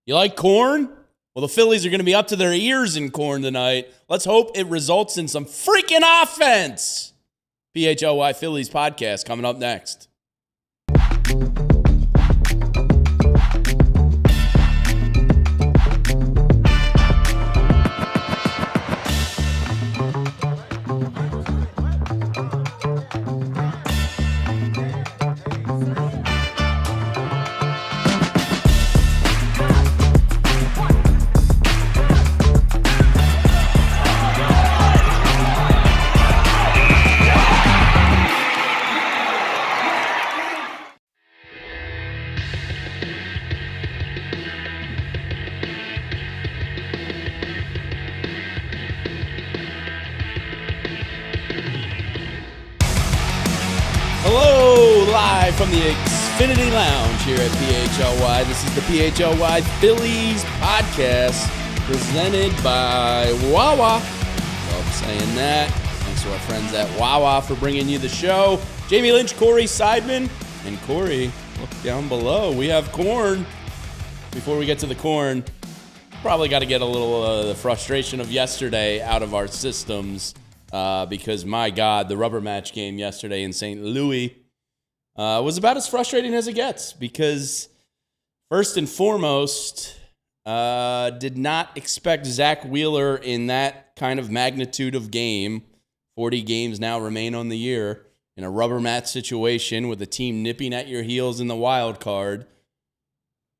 You like corn? Well, the Phillies are going to be up to their ears in corn tonight. Let's hope it results in some freaking offense. PHLY Phillies podcast coming up next. Live from the Xfinity Lounge here at PHLY. This is the PHLY Phillies podcast presented by Wawa. Love saying that. Thanks to our friends at Wawa for bringing you the show. Jamie Lynch, Corey Seidman, and Corey, look down below. We have corn. Before we get to the corn, probably got to get a little the frustration of yesterday out of our systems because, my God, the rubber match game yesterday in St. Louis was about as frustrating as it gets because, first and foremost, did not expect Zack Wheeler in that kind of magnitude of game. 40 games now remain on the year in a rubber mat situation with the team nipping at your heels in the wild card.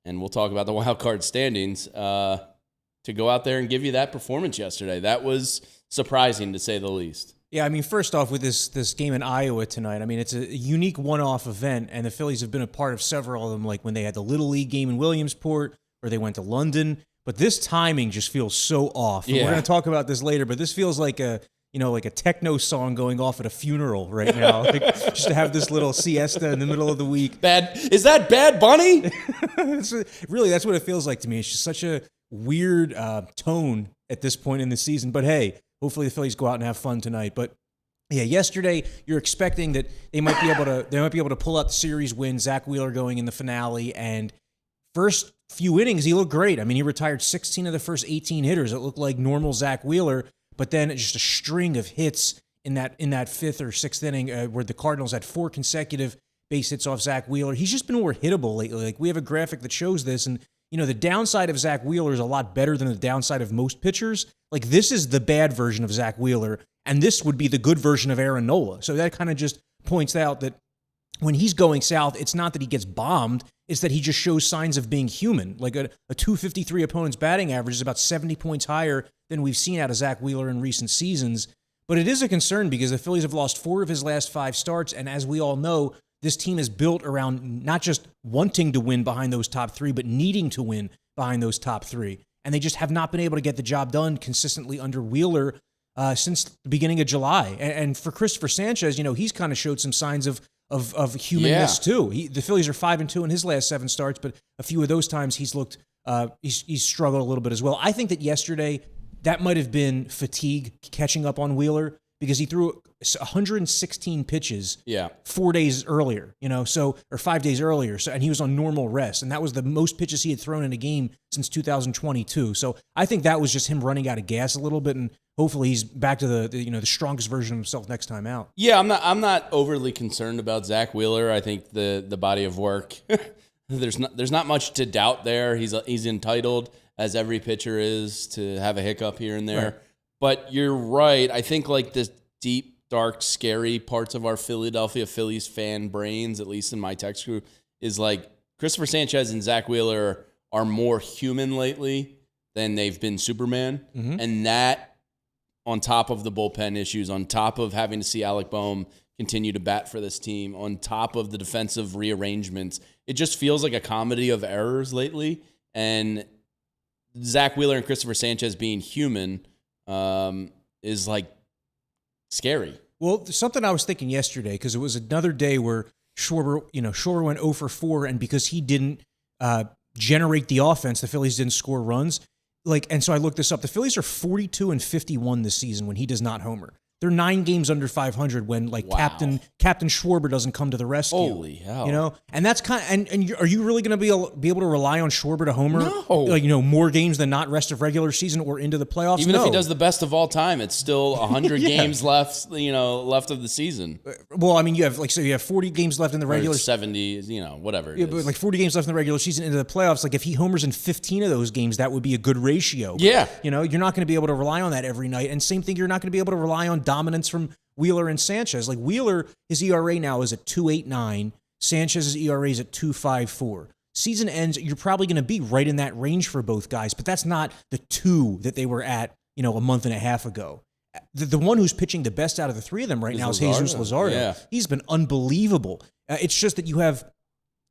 And we'll talk about the wild card standings. To go out there and give you that performance yesterday, that was surprising to say the least. Yeah, I mean, first off, with this game in Iowa tonight, I mean, it's a unique one-off event, and the Phillies have been a part of several of them, like when they had the Little League game in Williamsport, or they went to London. But this timing just feels so off. Yeah. We're going to talk about this later, but this feels like a techno song going off at a funeral right now. Like, just to have this little siesta in the middle of the week. Is that Bad Bunny? Really, that's what it feels like to me. It's just such a weird tone at this point in the season. But hey, hopefully the Phillies go out and have fun tonight. But yeah, yesterday you're expecting that they might be able to pull out the series win. Zack Wheeler going in the finale, and first few innings he looked great. I mean, he retired 16 of the first 18 hitters. It looked like normal Zack Wheeler, but then just a string of hits in that fifth or sixth inning where the Cardinals had 4 consecutive base hits off Zack Wheeler. He's just been more hittable lately. Like, we have a graphic that shows this, and the downside of Zack Wheeler is a lot better than the downside of most pitchers. Like, this is the bad version of Zack Wheeler, and this would be the good version of Aaron Nola. So that kind of just points out that when he's going south, it's not that he gets bombed, it's that he just shows signs of being human. Like a 253 opponent's batting average is about 70 points higher than we've seen out of Zack Wheeler in recent seasons. But it is a concern because the Phillies have lost 4 of his last 5 starts, and as we all know, this team is built around not just wanting to win behind those top 3, but needing to win behind those top 3. And they just have not been able to get the job done consistently under Wheeler since the beginning of July. And for Christopher Sanchez, he's kind of showed some signs of humanness too. The Phillies are 5-2 in his last 7 starts, but a few of those times he's looked he's struggled a little bit as well. I think that yesterday that might have been fatigue catching up on Wheeler, because he threw 116 pitches 4 days earlier, or 5 days earlier. So, and he was on normal rest, and that was the most pitches he had thrown in a game since 2022. So I think that was just him running out of gas a little bit, and hopefully he's back to the strongest version of himself next time out. Yeah, I'm not overly concerned about Zack Wheeler. I think the body of work, there's not much to doubt there. He's entitled, as every pitcher is, to have a hiccup here and there. Right. But you're right. I think like the deep, dark, scary parts of our Philadelphia Phillies fan brains, at least in my text group, is like Christopher Sanchez and Zack Wheeler are more human lately than they've been Superman. Mm-hmm. And that, on top of the bullpen issues, on top of having to see Alec Boehm continue to bat for this team, on top of the defensive rearrangements, it just feels like a comedy of errors lately. And Zack Wheeler and Christopher Sanchez being human is like scary. Well, something I was thinking yesterday, because it was another day where Schwarber went 0 for 4, and because he didn't generate the offense, the Phillies didn't score runs. And so I looked this up. The Phillies are 42-51 this season when he does not homer. They're 9 games under 500 when Captain Schwarber doesn't come to the rescue. Holy hell! And that's and are you really going to be able to rely on Schwarber to homer? No. More games than not rest of regular season or into the playoffs. Even if he does the best of all time, it's still 100 games left. Left of the season. Well, I mean, you have 40 games left in the regular 70. Whatever. It is. But 40 games left in the regular season into the playoffs. If he homers in 15 of those games, that would be a good ratio. Yeah. You're not going to be able to rely on that every night. And same thing, you're not going to be able to rely on dominance from Wheeler and Sanchez. Wheeler, his ERA now is at 2.89. Sanchez's ERA is at 2.54. Season ends, you're probably going to be right in that range for both guys, but that's not the 2 that they were at, a month and a half ago. The one who's pitching the best out of the 3 of them right now is Jesus Luzardo. Yeah. He's been unbelievable. It's just that you have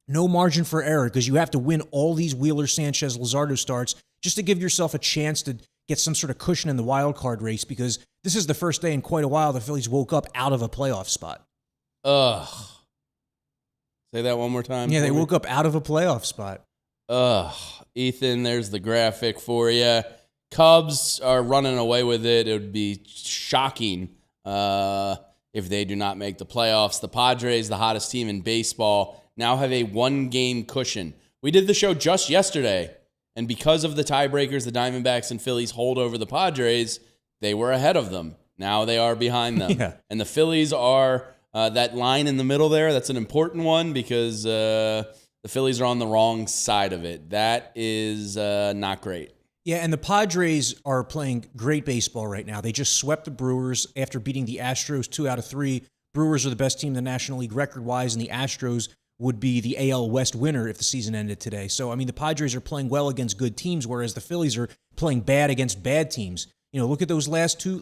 no margin for error because you have to win all these Wheeler, Sanchez, Luzardo starts just to give yourself a chance to get some sort of cushion in the wild card race, because this is the first day in quite a while the Phillies woke up out of a playoff spot. Ugh. Say that one more time. Yeah, they woke up out of a playoff spot. Ugh. Ethan, there's the graphic for you. Cubs are running away with it. It would be shocking if they do not make the playoffs. The Padres, the hottest team in baseball, now have a 1-game cushion. We did the show just yesterday, and because of the tiebreakers, the Diamondbacks and Phillies hold over the Padres, they were ahead of them. Now they are behind them. Yeah. And the Phillies are that line in the middle there. That's an important one because the Phillies are on the wrong side of it. That is not great. Yeah, and the Padres are playing great baseball right now. They just swept the Brewers after beating the Astros 2 out of 3. Brewers are the best team in the National League record-wise, and the Astros would be the AL West winner if the season ended today. So, the Padres are playing well against good teams, whereas the Phillies are playing bad against bad teams. Look at those last 2.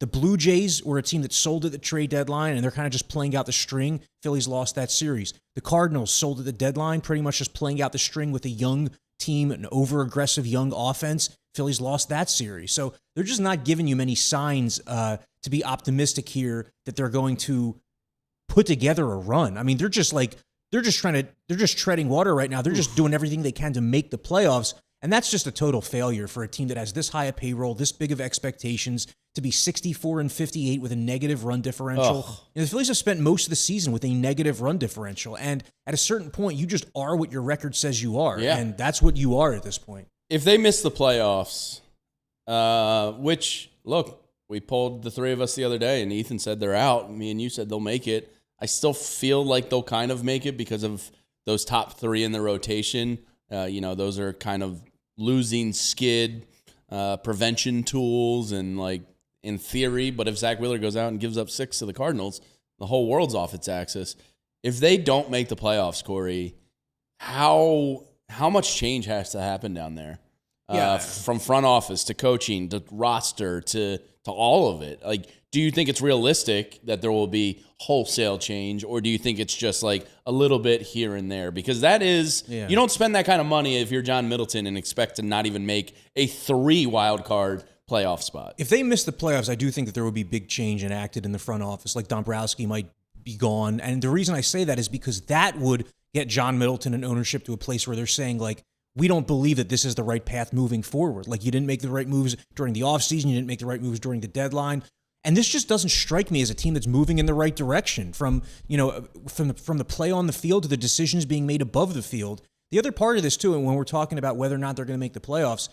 The Blue Jays were a team that sold at the trade deadline, and they're kind of just playing out the string. Phillies lost that series. The Cardinals sold at the deadline, pretty much just playing out the string with a young team, an over-aggressive young offense. Phillies lost that series. So they're just not giving you many signs to be optimistic here that they're going to put together a run. They're just treading water right now. They're just doing everything they can to make the playoffs. And that's just a total failure for a team that has this high a payroll, this big of expectations, to be 64-58 with a negative run differential. The Phillies have spent most of the season with a negative run differential. And at a certain point, you just are what your record says you are. Yeah. And that's what you are at this point. If they miss the playoffs, which, look, we polled the 3 of us the other day, and Ethan said they're out. Me and you said they'll make it. I still feel like they'll kind of make it because of those top 3 in the rotation. Those are kind of losing skid prevention tools and, in theory. But if Zack Wheeler goes out and gives up 6 to the Cardinals, the whole world's off its axis. If they don't make the playoffs, Corey, how much change has to happen down there? From front office to coaching to roster to all of it. Do you think it's realistic that there will be wholesale change, or do you think it's just a little bit here and there? Because that is, you don't spend that kind of money if you're John Middleton and expect to not even make a 3 wild card playoff spot. If they miss the playoffs, I do think that there would be big change enacted in the front office. Dombrowski might be gone. And the reason I say that is because that would get John Middleton and ownership to a place where they're saying, we don't believe that this is the right path moving forward. You didn't make the right moves during the offseason. You didn't make the right moves during the deadline. And this just doesn't strike me as a team that's moving in the right direction from the play on the field to the decisions being made above the field. The other part of this, too, and when we're talking about whether or not they're going to make the playoffs,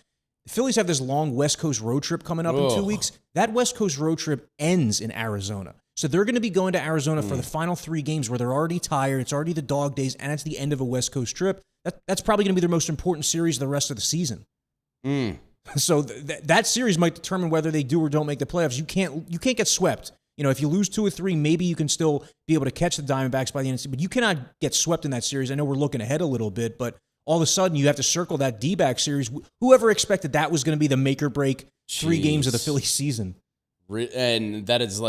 the Phillies have this long West Coast road trip coming up in 2 weeks. That West Coast road trip ends in Arizona. So they're going to be going to Arizona for the final 3 games where they're already tired. It's already the dog days, and it's the end of a West Coast trip. That's probably going to be their most important series of the rest of the season. So that series might determine whether they do or don't make the playoffs. You can't get swept. If you lose 2 or 3, maybe you can still be able to catch the Diamondbacks by the end of the season. But you cannot get swept in that series. I know we're looking ahead a little bit, but all of a sudden you have to circle that D-back series. Whoever expected that was going to be the make or break 3 games of the Phillies season? And that is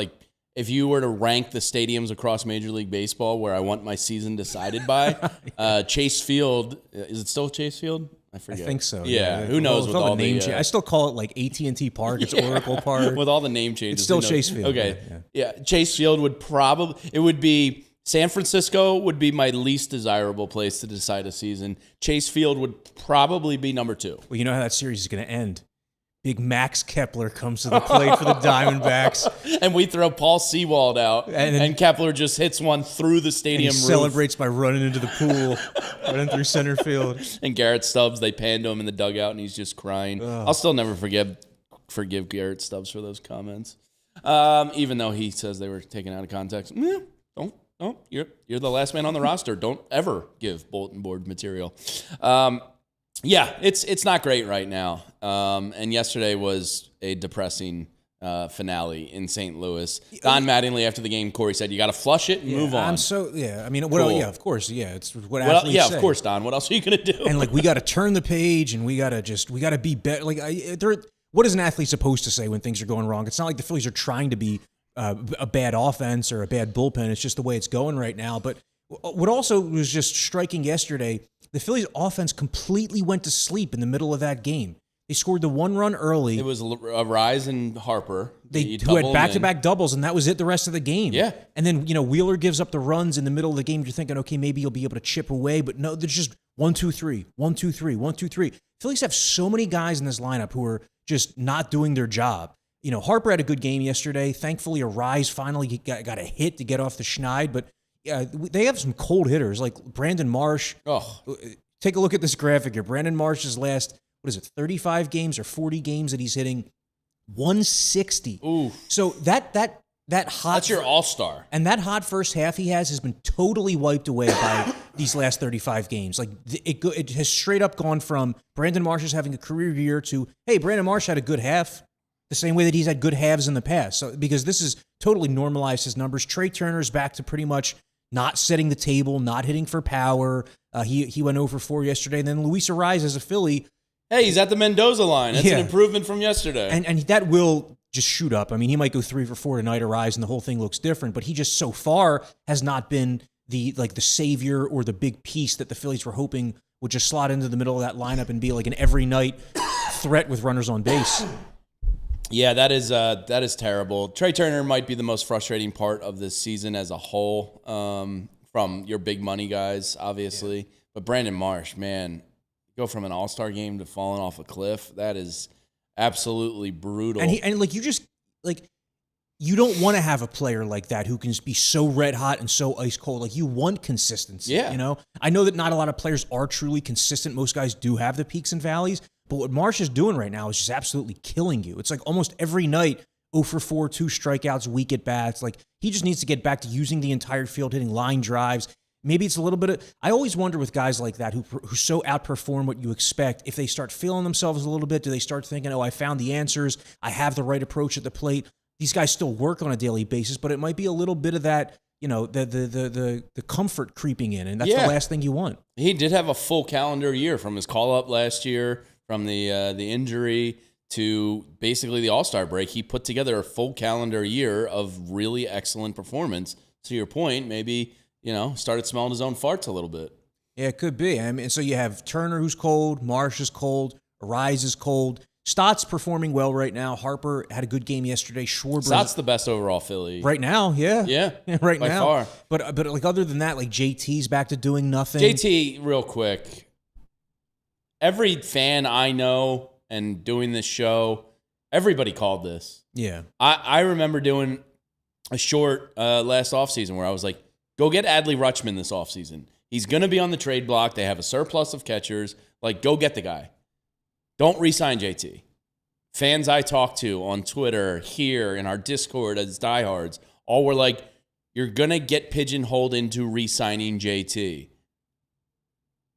if you were to rank the stadiums across Major League Baseball where I want my season decided by, Chase Field, is it still Chase Field? I forget. I think so. Yeah. Who knows with all the name change. I still call it AT&T Park. It's Oracle Park. With all the name changes. It's still Chase Field. Okay. Yeah. Chase Field would be San Francisco would be my least desirable place to decide a season. Chase Field would probably be number 2. Well, you know how that series is going to end. big Max Kepler comes to the plate for the Diamondbacks. And we throw Paul Sewald out, and Kepler just hits one through the stadium and he roof. Celebrates by running into the pool, running through center field. And Garrett Stubbs, they panned to him in the dugout, and he's just crying. I'll still never forgive Garrett Stubbs for those comments, even though he says they were taken out of context. Don't. You're the last man on the roster. Don't ever give bulletin board material. Yeah, it's not great right now. And yesterday was a depressing finale in St. Louis. Don Mattingly after the game, Corey said, "You got to flush it and move on." I mean, cool. Of course, it's what athletes say. Of course, Don. What else are you gonna do? And we got to turn the page, and we got to be better. What is an athlete supposed to say when things are going wrong? It's not like the Phillies are trying to be a bad offense or a bad bullpen. It's just the way it's going right now. But what also was just striking yesterday, the Phillies offense completely went to sleep in the middle of that game. They scored the one run early. It was a Rise and Harper. Who had back-to-back doubles, and that was it the rest of the game. Yeah. And then, Wheeler gives up the runs in the middle of the game. You're thinking, okay, maybe you'll be able to chip away. But no, there's just 1, 2, 3, 1, 2, 3, 1, 2, 3. Phillies have so many guys in this lineup who are just not doing their job. Harper had a good game yesterday. Thankfully, a Rise finally got a hit to get off the schneid. But they have some cold hitters like Brandon Marsh. Oh. Take a look at this graphic here. Brandon Marsh's last, 35 games or 40 games that he's hitting? 160. Ooh. So that hot... That's your all-star. And that hot first half he has been totally wiped away by these last 35 games. It has straight up gone from Brandon Marsh is having a career year to, hey, Brandon Marsh had a good half, the same way that he's had good halves in the past. So because this has totally normalized his numbers. Trey Turner's back to pretty much not setting the table, not hitting for power. He went over 4 yesterday. And then Luis Arraez as a Philly. Hey, he's at the Mendoza line. That's an improvement from yesterday. And that will just shoot up. I mean, he might go 3 for 4 tonight, Arraez, and the whole thing looks different. But he just so far has not been the savior or the big piece that the Phillies were hoping would just slot into the middle of that lineup and be like an every night threat with runners on base. Yeah, that is terrible. Trey Turner might be the most frustrating part of this season as a whole, from your big money guys, obviously. Yeah. But Brandon Marsh, man, go from an all-star game to falling off a cliff. That is absolutely brutal. And you don't want to have a player like that who can just be so red hot and so ice cold. You want consistency. Yeah. I know that not a lot of players are truly consistent. Most guys do have the peaks and valleys. But what Marsh is doing right now is just absolutely killing you. It's like almost every night, 0 for 4, 2 strikeouts, weak at bats. He just needs to get back to using the entire field, hitting line drives. Maybe it's a little bit of... I always wonder with guys like that who so outperform what you expect, if they start feeling themselves a little bit, do they start thinking, I found the answers, I have the right approach at the plate? These guys still work on a daily basis, but it might be a little bit of that, the comfort creeping in, and that's the last thing you want. He did have a full calendar year from his call-up last year, from the injury to basically the All-Star break. He put together a full calendar year of really excellent performance. To your point, maybe, started smelling his own farts a little bit. Yeah, it could be. I mean, so you have Turner who's cold, Marsh is cold, Arraez is cold. Stott's performing well right now. Harper had a good game yesterday. Schwarber. Stott's the best overall Philly. Right now, yeah. Yeah, right by now. far. But other than that, JT's back to doing nothing. JT, real quick. Every fan I know and doing this show, everybody called this. Yeah. I remember doing a short last offseason where I was like, go get Adley Rutschman this offseason. He's going to be on the trade block. They have a surplus of catchers. Go get the guy. Don't re-sign JT. Fans I talk to on Twitter, here, in our Discord as Diehards, all were like, you're going to get pigeonholed into re-signing JT.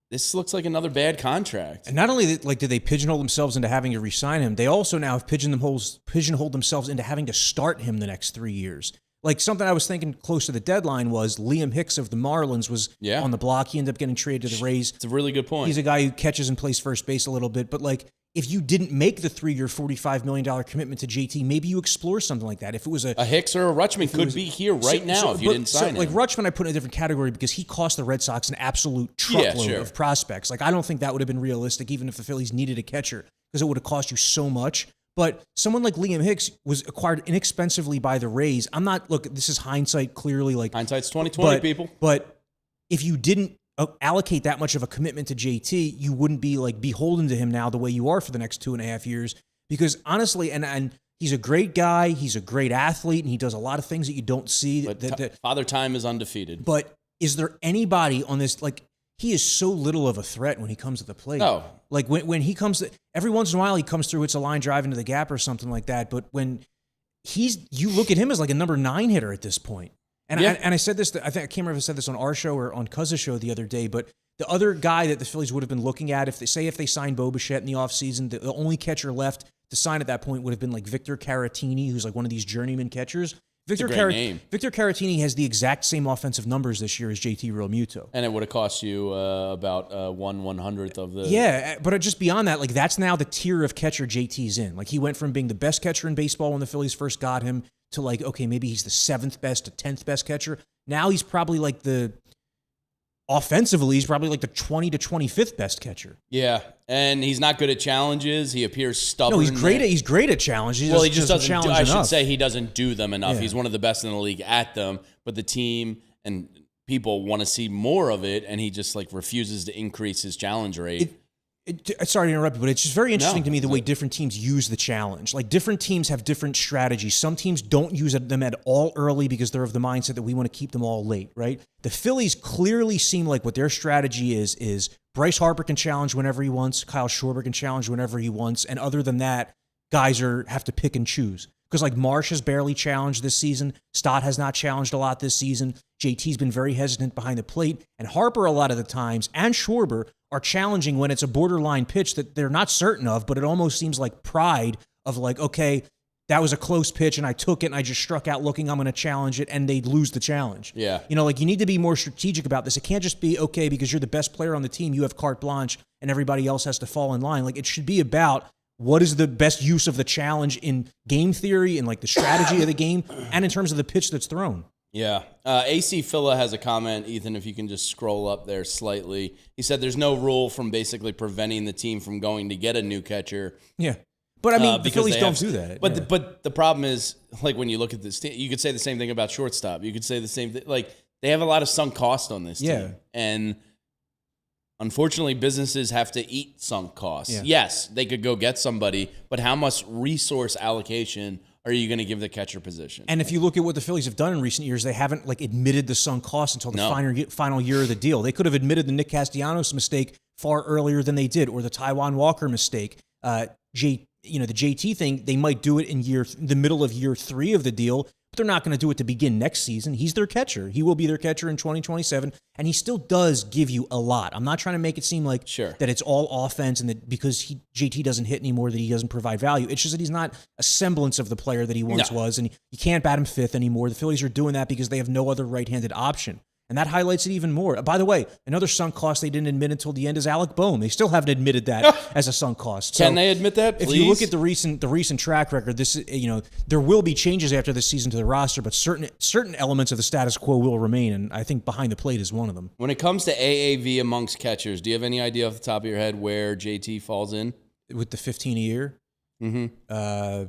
This looks like another bad contract. And not only did they pigeonhole themselves into having to re-sign him, they also now have pigeonholed themselves into having to start him the next 3 years. Something I was thinking close to the deadline was Liam Hicks of the Marlins was on the block. He ended up getting traded to the Rays. It's a really good point. He's a guy who catches and plays first base a little bit. But if you didn't make the 3-year, $45 million commitment to JT, maybe you explore something like that. If it was a Hicks or a Rutschman could be here right now if you didn't sign him. Rutschman, I put in a different category because he cost the Red Sox an absolute truckload of prospects. I don't think that would have been realistic, even if the Phillies needed a catcher, because it would have cost you so much. But someone like Liam Hicks was acquired inexpensively by the Rays. This is hindsight, clearly. Hindsight's 20/20, people. But if you didn't allocate that much of a commitment to JT, you wouldn't be beholden to him now the way you are for the next 2.5 years. Because honestly, and he's a great guy, he's a great athlete, and he does a lot of things that you don't see. But Father Time is undefeated. But is there anybody on this, like, he is so little of a threat when he comes to the plate. No. Like, when he comes, every once in a while he comes through, it's a line drive into the gap or something like that. But when you look at him as like a number 9 hitter at this point. And I said this, I can't remember if I said this on our show or on Cuz's show the other day, but the other guy that the Phillies would have been looking at, if they signed Bo Bichette in the offseason, the only catcher left to sign at that point would have been like Victor Caratini, who's like one of these journeyman catchers. Victor Caratini has the exact same offensive numbers this year as JT Realmuto. And it would have cost you about 1/100th of the... Yeah, but just beyond that, like, that's now the tier of catcher JT's in. Like, he went from being the best catcher in baseball when the Phillies first got him to, like, okay, maybe he's the 7th best to 10th best catcher. Now he's probably like offensively, he's probably like the 20 to 25th best catcher. Yeah, and he's not good at challenges. He appears stubborn. No, he's great at challenges. He just doesn't challenge enough. I should say he doesn't do them enough. Yeah. He's one of the best in the league at them, but the team and people want to see more of it, and he just like refuses to increase his challenge rate. Sorry to interrupt you, but it's just very interesting to me the way different teams use the challenge. Like, different teams have different strategies. Some teams don't use them at all early because they're of the mindset that we want to keep them all late, right? The Phillies clearly seem like what their strategy is Bryce Harper can challenge whenever he wants, Kyle Schwarber can challenge whenever he wants, and other than that, guys have to pick and choose. Because like Marsh has barely challenged this season, Stott has not challenged a lot this season, JT's been very hesitant behind the plate, and Harper a lot of the times, and Schwarber, are challenging when it's a borderline pitch that they're not certain of, but it almost seems like pride of like, okay, that was a close pitch and I took it and I just struck out looking, I'm going to challenge it, and they lose the challenge. Yeah. You know, like, you need to be more strategic about this. It can't just be, okay, because you're the best player on the team, you have carte blanche and everybody else has to fall in line. Like, it should be about what is the best use of the challenge in game theory and like the strategy of the game and in terms of the pitch that's thrown. Yeah. AC Phila has a comment, Ethan, if you can just scroll up there slightly. He said there's no rule from basically preventing the team from going to get a new catcher. Yeah. But I mean, the Phillies don't do that. But the problem is, like, when you look at this, you could say the same thing about shortstop. You could say the same thing. Like, they have a lot of sunk cost on this team. And unfortunately, businesses have to eat sunk costs. Yeah. Yes, they could go get somebody, but how much resource allocation are you going to give the catcher position? And if you look at what the Phillies have done in recent years, they haven't like admitted the sunk cost until the final year of the deal. They could have admitted the Nick Castellanos mistake far earlier than they did, or the Taijuan Walker mistake. The JT thing, they might do it in the middle of year 3 of the deal, but they're not going to do it to begin next season. He's their catcher. He will be their catcher in 2027, and he still does give you a lot. I'm not trying to make it seem like that it's all offense and that because JT doesn't hit anymore that he doesn't provide value. It's just that he's not a semblance of the player that he once was, and you can't bat him 5th anymore. The Phillies are doing that because they have no other right-handed option. And that highlights it even more. By the way, another sunk cost they didn't admit until the end is Alec Bohm. They still haven't admitted that as a sunk cost. Can they admit that, please? If you look at the recent track record, there will be changes after this season to the roster, but certain elements of the status quo will remain, and I think behind the plate is one of them. When it comes to AAV amongst catchers, do you have any idea off the top of your head where JT falls in? With the 15 a year? Mm-hmm.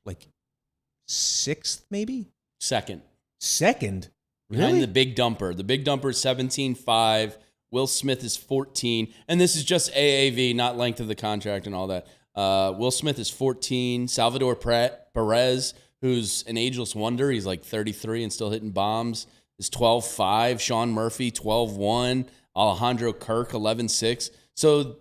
Like 6th, maybe? Second? Really? Behind the big dumper. The big dumper is 17.5. Will Smith is 14. And this is just AAV, not length of the contract and all that. Will Smith is 14. Salvador Perez, who's an ageless wonder, he's like 33 and still hitting bombs, is 12.5. Sean Murphy, 12.1. Alejandro Kirk, 11.6. So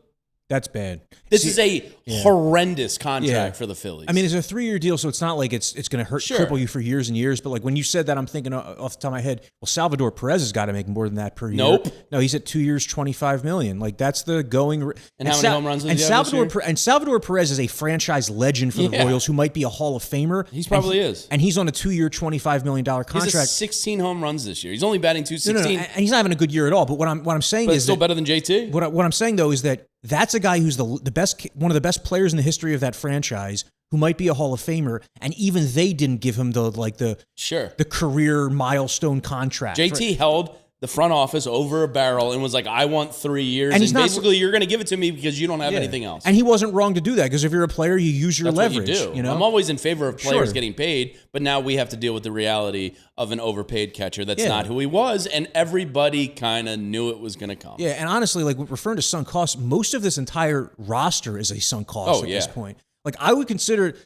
that's bad. This is a horrendous contract for the Phillies. I mean, it's a 3-year deal, so it's not like it's going to cripple you for years and years. But like when you said that, I'm thinking off the top of my head, well, Salvador Perez has got to make more than that per year. Nope. No, he's at 2 years, $25 million. Like that's the going. And how many home runs does he have this year? And Salvador Perez is a franchise legend for the Royals, who might be a Hall of Famer. He probably is. And he's on a 2-year, $25 million contract. He has 16 home runs this year. He's only batting .216. No, and he's not having a good year at all. But what I'm saying is still better than JT. What I'm saying though is that that's a guy who's the best, one of the best players in the history of that franchise, who might be a Hall of Famer, and even they didn't give him the career milestone contract. JT held the front office over a barrel and was like, I want 3 years. And basically, you're going to give it to me because you don't have anything else. And he wasn't wrong to do that, because if you're a player, you use your leverage. What you do. I'm always in favor of players getting paid, but now we have to deal with the reality of an overpaid catcher. That's not who he was, and everybody kind of knew it was going to come. Yeah, and honestly, like referring to sunk costs, most of this entire roster is a sunk cost at this point. Like, I would consider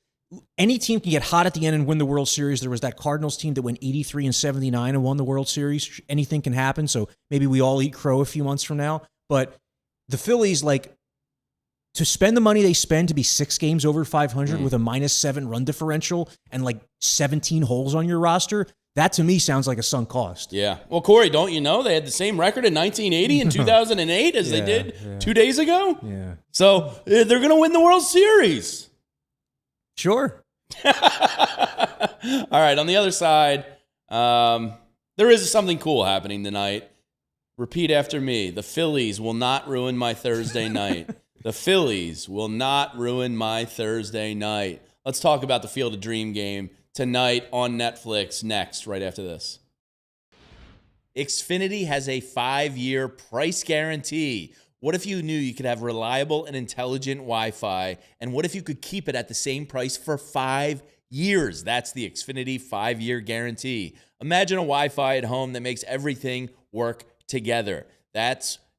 any team can get hot at the end and win the World Series. There was that Cardinals team that went 83-79 and won the World Series. Anything can happen. So maybe we all eat crow a few months from now. But the Phillies, like, to spend the money they spend to be 6 games over 500 with a -7 run differential and like 17 holes on your roster, that to me sounds like a sunk cost. Yeah. Well, Corey, don't you know they had the same record in 1980 and 2008 as they did 2 days ago? Yeah. So they're going to win the World Series. Sure. All right. On the other side, there is something cool happening tonight. Repeat after me. The Phillies will not ruin my Thursday night. The Phillies will not ruin my Thursday night. Let's talk about the Field of Dream game tonight on Netflix next, right after this. Xfinity has a 5-year price guarantee. What if you knew you could have reliable and intelligent Wi-Fi? And what if you could keep it at the same price for 5 years? That's the Xfinity 5-year guarantee. Imagine a Wi-Fi at home that makes everything work together.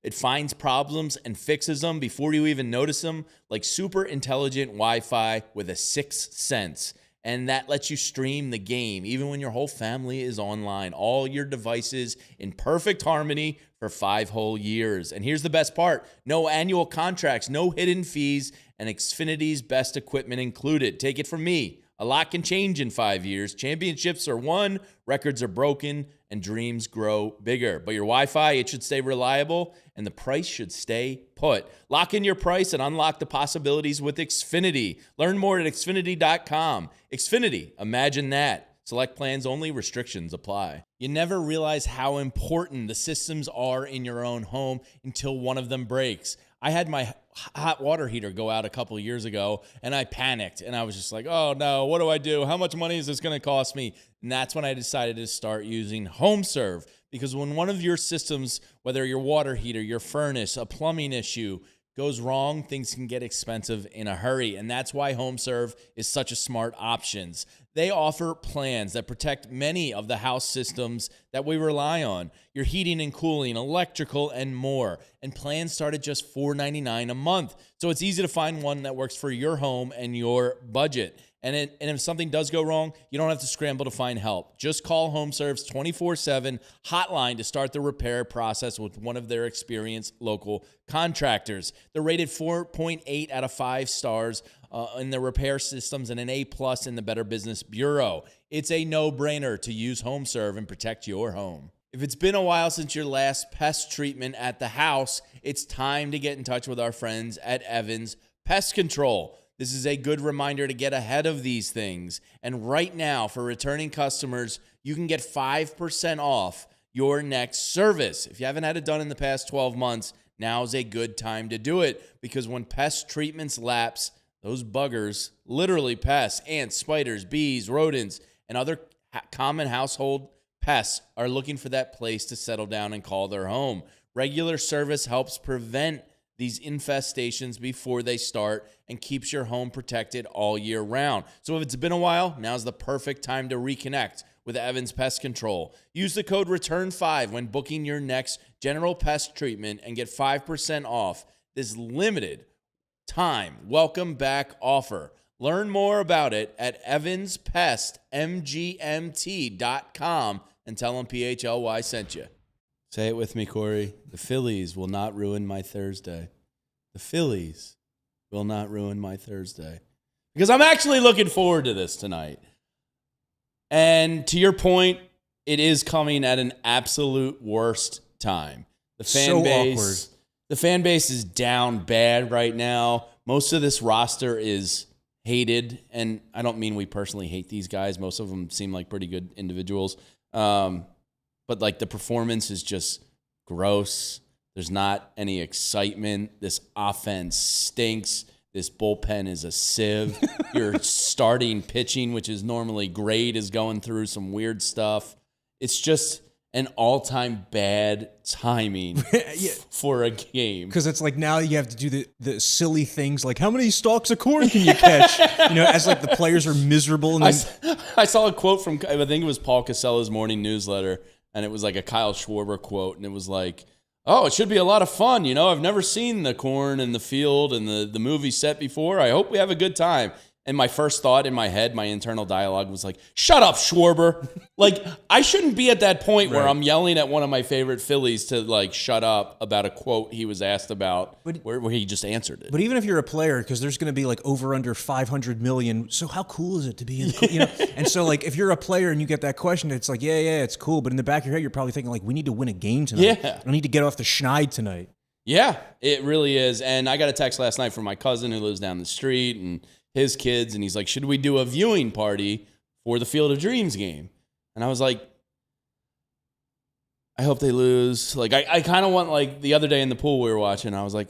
It finds problems and fixes them before you even notice them, like super intelligent Wi-Fi with a 6th sense. And that lets you stream the game, even when your whole family is online. All your devices in perfect harmony for 5 whole years. And here's the best part. No annual contracts, no hidden fees, and Xfinity's best equipment included. Take it from me. A lot can change in 5 years. Championships are won, records are broken, and dreams grow bigger. But your Wi-Fi, it should stay reliable, and the price should stay put. Lock in your price and unlock the possibilities with Xfinity. Learn more at Xfinity.com. Xfinity, imagine that. Select plans only, restrictions apply. You never realize how important the systems are in your own home until one of them breaks. I had my hot water heater go out a couple of years ago, and I panicked, and I was just like, oh no, what do I do? How much money is this going to cost me? And that's when I decided to start using HomeServe, because when one of your systems, whether your water heater, your furnace, a plumbing issue, goes wrong, things can get expensive in a hurry, and that's why HomeServe is such a smart option. They offer plans that protect many of the house systems that we rely on, your heating and cooling, electrical, and more. And plans start at just $4.99 a month. So it's easy to find one that works for your home and your budget. And if something does go wrong, you don't have to scramble to find help. Just call HomeServe's 24/7 hotline to start the repair process with one of their experienced local contractors. They're rated 4.8 out of 5 stars in the repair systems and an A+ in the Better Business Bureau. It's a no-brainer to use HomeServe and protect your home. If it's been a while since your last pest treatment at the house, it's time to get in touch with our friends at Evans Pest Control. This is a good reminder to get ahead of these things. And right now, for returning customers, you can get 5% off your next service. If you haven't had it done in the past 12 months, now's a good time to do it, because when pest treatments lapse, those buggers, literally pests, ants, spiders, bees, rodents, and other common household pests are looking for that place to settle down and call their home. Regular service helps prevent these infestations before they start and keeps your home protected all year round. So if it's been a while, now's the perfect time to reconnect with Evans Pest Control. Use the code RETURN5 when booking your next general pest treatment and get 5% off this limited time welcome back offer. Learn more about it at evanspestmgmt.com and tell them PHLY sent you. Say it with me, Corey. The Phillies will not ruin my Thursday. The Phillies will not ruin my Thursday. Because I'm actually looking forward to this tonight. And to your point, it is coming at an absolute worst time. The fan base is down bad right now. Most of this roster is hated, and I don't mean we personally hate these guys. Most of them seem like pretty good individuals. But like the performance is just gross. There's not any excitement. This offense stinks. This bullpen is a sieve. Your starting pitching, which is normally great, is going through some weird stuff. It's just an all-time bad timing for a game. Because it's like now you have to do the silly things like how many stalks of corn can you catch? As like the players are miserable. And I saw a quote from, I think it was Paul Casella's morning newsletter, and it was like a Kyle Schwarber quote, and it was like, Oh, it should be a lot of fun. I've never seen the corn and the field and the movie set before. I hope we have a good time. And my first thought in my head, my internal dialogue was like, shut up, Schwarber. Like, I shouldn't be at that point where I'm yelling at one of my favorite Phillies to, like, shut up about a quote he was asked about where he just answered it. But even if you're a player, because there's going to be, like, over under 500 million, so how cool is it to be in the And so, like, if you're a player and you get that question, it's like, yeah, it's cool. But in the back of your head, you're probably thinking, like, we need to win a game tonight. Yeah. I need to get off the schneid tonight. Yeah, it really is. And I got a text last night from my cousin who lives down the street, and his kids, and he's like, should we do a viewing party for the Field of Dreams game? And I was like, I hope they lose. Like, I kind of want, like, the other day in the pool we were watching, I was like,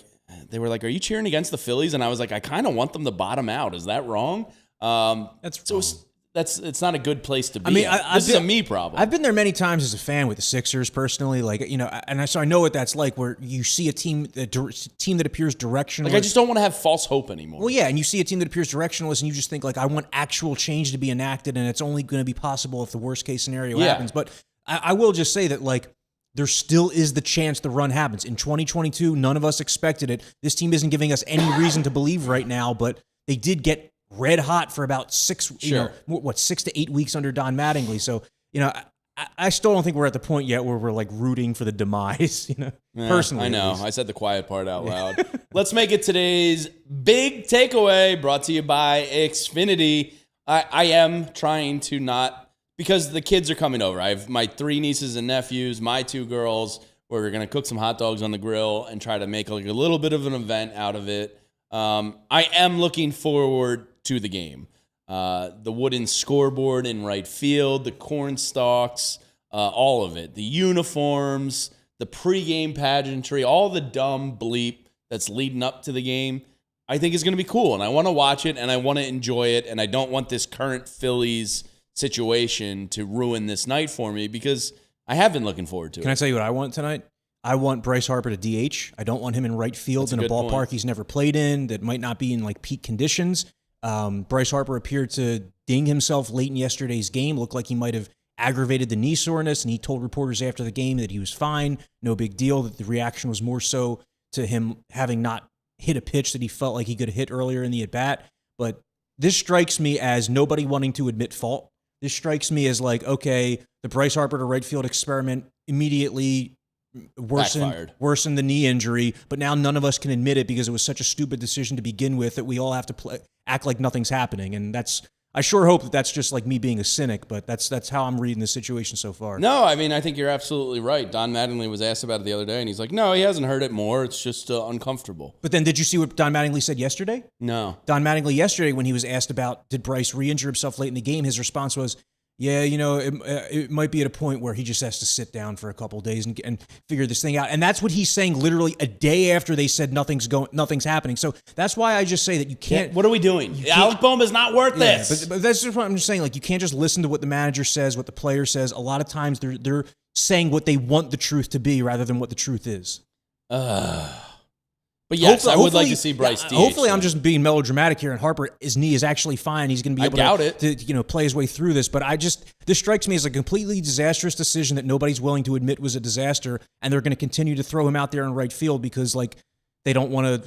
they were like, are you cheering against the Phillies? And I was like, I kind of want them to bottom out. Is that wrong? That's wrong. It's not a good place to be. I mean, this is a me problem. I've been there many times as a fan with the Sixers personally, like, so I know what that's like, where you see a team that appears directionless. Like, I just don't want to have false hope anymore. Well, yeah, and you see a team that appears directionless, and you just think, like, I want actual change to be enacted, and it's only going to be possible if the worst case scenario happens. But I will just say that, like, there still is the chance the run happens. In 2022, none of us expected it. This team isn't giving us any reason to believe right now, but they did get red hot for about 6 to 8 weeks under Don Mattingly. So, I still don't think we're at the point yet where we're, like, rooting for the demise, personally. I know. I said the quiet part out loud. Let's make it today's big takeaway, brought to you by Xfinity. I am trying to not, because the kids are coming over. I have my 3 nieces and nephews, my 2 girls. We're going to cook some hot dogs on the grill and try to make, like, a little bit of an event out of it. I am looking forward to the game. The wooden scoreboard in right field, the corn stalks, all of it. The uniforms, the pregame pageantry, all the dumb bleep that's leading up to the game, I think is going to be cool. And I want to watch it, and I want to enjoy it, and I don't want this current Phillies situation to ruin this night for me, because I have been looking forward to it. Can I tell you what I want tonight? I want Bryce Harper to DH. I don't want him in right field in a ballpark he's never played in that might not be in, like, peak conditions. Bryce Harper appeared to ding himself late in yesterday's game. Looked like he might have aggravated the knee soreness, and he told reporters after the game that he was fine, no big deal, that the reaction was more so to him having not hit a pitch that he felt like he could have hit earlier in the at-bat. But this strikes me as nobody wanting to admit fault. This strikes me as, like, okay, the Bryce Harper to right field experiment immediately worsened the knee injury, but now none of us can admit it because it was such a stupid decision to begin with that we all have to act like nothing's happening. And I sure hope that that's just, like, me being a cynic, but that's how I'm reading the situation so far. No, I mean, I think you're absolutely right. Don Mattingly was asked about it the other day, and he's like, no, he hasn't heard it more. It's just uncomfortable. But then did you see what Don Mattingly said yesterday? No. Don Mattingly yesterday, when he was asked about did Bryce re-injure himself late in the game, his response was, yeah, it might be at a point where he just has to sit down for a couple of days and figure this thing out. And that's what he's saying literally a day after they said nothing's happening. So that's why I just say that you can't. Yeah, what are we doing? Alec Bohm is not worth this. But that's just what I'm just saying. Like, you can't just listen to what the manager says, what the player says. A lot of times they're saying what they want the truth to be rather than what the truth is. But yes, I would like to see Bryce DH. Hopefully, I'm just being melodramatic here, and Harper, his knee is actually fine. He's going to be able to play his way through this. But this strikes me as a completely disastrous decision that nobody's willing to admit was a disaster, and they're going to continue to throw him out there in right field because, like, they don't want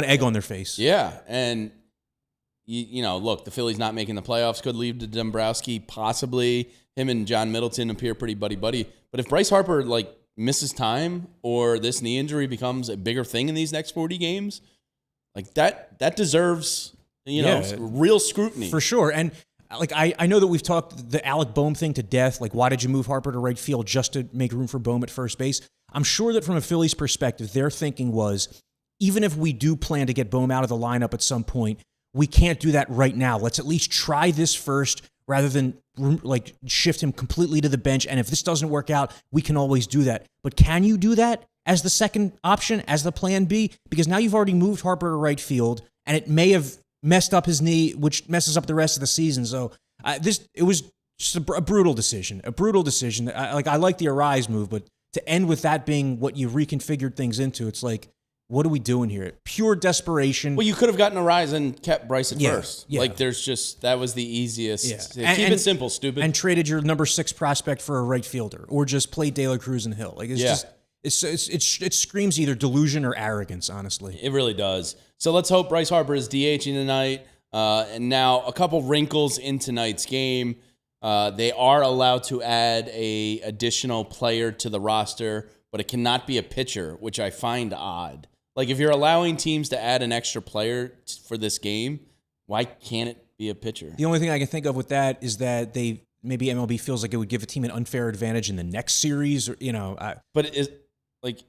egg on their face. Yeah, and look, the Phillies not making the playoffs could lead to Dombrowski. Possibly him and John Middleton appear pretty buddy-buddy. But if Bryce Harper, like, misses time or this knee injury becomes a bigger thing in these next 40 games, like that deserves, real scrutiny. For sure. And, like, I know that we've talked the Alec Bohm thing to death. Like, why did you move Harper to right field just to make room for Bohm at first base? I'm sure that from a Phillies perspective, their thinking was, even if we do plan to get Bohm out of the lineup at some point, we can't do that right now. Let's at least try this first rather than, like, shift him completely to the bench. And if this doesn't work out, we can always do that. But can you do that as the second option, as the plan B? Because now you've already moved Harper to right field, and it may have messed up his knee, which messes up the rest of the season. So it was just a brutal decision. I like the Arise move, but to end with that being what you reconfigured things into, it's like, what are we doing here? Pure desperation. Well, you could have gotten a rise and kept Bryce at first. Yeah. Like, that was the easiest. Yeah. Keep it simple, stupid. And traded your number 6 prospect for a right fielder, or just played De La Cruz and Hill. Like, it's it screams either delusion or arrogance, honestly. It really does. So let's hope Bryce Harper is DHing tonight. And now a couple wrinkles in tonight's game. They are allowed to add a additional player to the roster, but it cannot be a pitcher, which I find odd. Like, if you're allowing teams to add an extra player for this game, why can't it be a pitcher? The only thing I can think of with that is that maybe MLB feels like it would give a team an unfair advantage in the next series, or But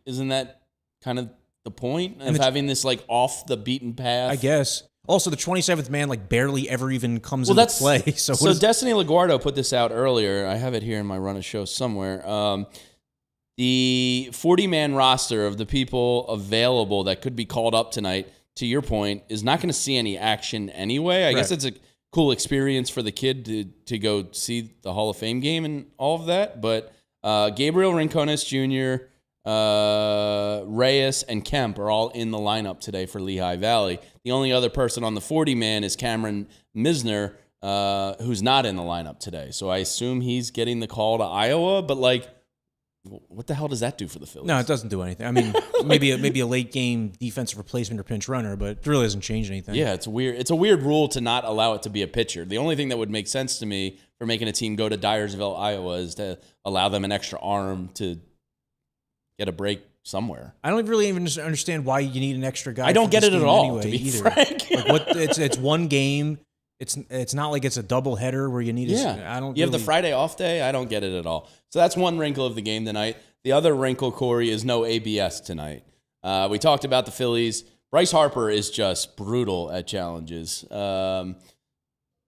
isn't that kind of the point of having this like off the beaten path? I guess. Also, the 27th man barely ever even comes into play. So Destiny LaGuardo put this out earlier. I have it here in my run of show somewhere. The 40-man roster of the people available that could be called up tonight, to your point, is not going to see any action anyway. I guess it's a cool experience for the kid to go see the Hall of Fame game and all of that. But Gabriel Rincones Jr., Reyes, and Kemp are all in the lineup today for Lehigh Valley. The only other person on the 40-man is Cameron Misner, who's not in the lineup today. So I assume he's getting the call to Iowa, but what the hell does that do for the Phillies? No, it doesn't do anything. I mean, maybe a late game defensive replacement or pinch runner, but it really doesn't change anything. Yeah, it's weird. It's a weird rule to not allow it to be a pitcher. The only thing that would make sense to me for making a team go to Dyersville, Iowa, is to allow them an extra arm to get a break somewhere. I don't really even understand why you need an extra guy. I don't get it at all, anyway, to be either. frank. It's one game. It's not like it's a double header where you need. You have the Friday off day. I don't get it at all. So that's one wrinkle of the game tonight. The other wrinkle, Corey, is no ABS tonight. We talked about the Phillies. Bryce Harper is just brutal at challenges. JT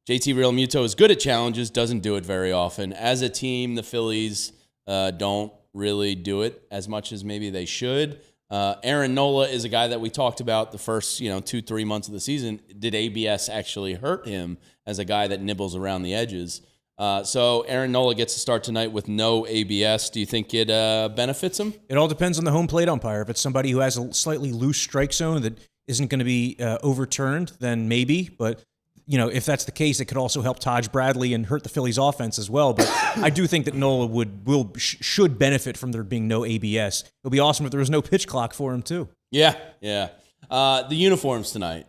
Realmuto is good at challenges, doesn't do it very often. As a team, the Phillies don't really do it as much as maybe they should. Aaron Nola is a guy that we talked about the first 2-3 months of the season. Did ABS actually hurt him as a guy that nibbles around the edges? So Aaron Nola gets to start tonight with no ABS. Do you think it benefits him? It all depends on the home plate umpire. If it's somebody who has a slightly loose strike zone that isn't going to be overturned, then maybe. But if that's the case, it could also help Taj Bradley and hurt the Phillies' offense as well. But I do think that Nola should benefit from there being no ABS. It would be awesome if there was no pitch clock for him too. Yeah. The uniforms tonight,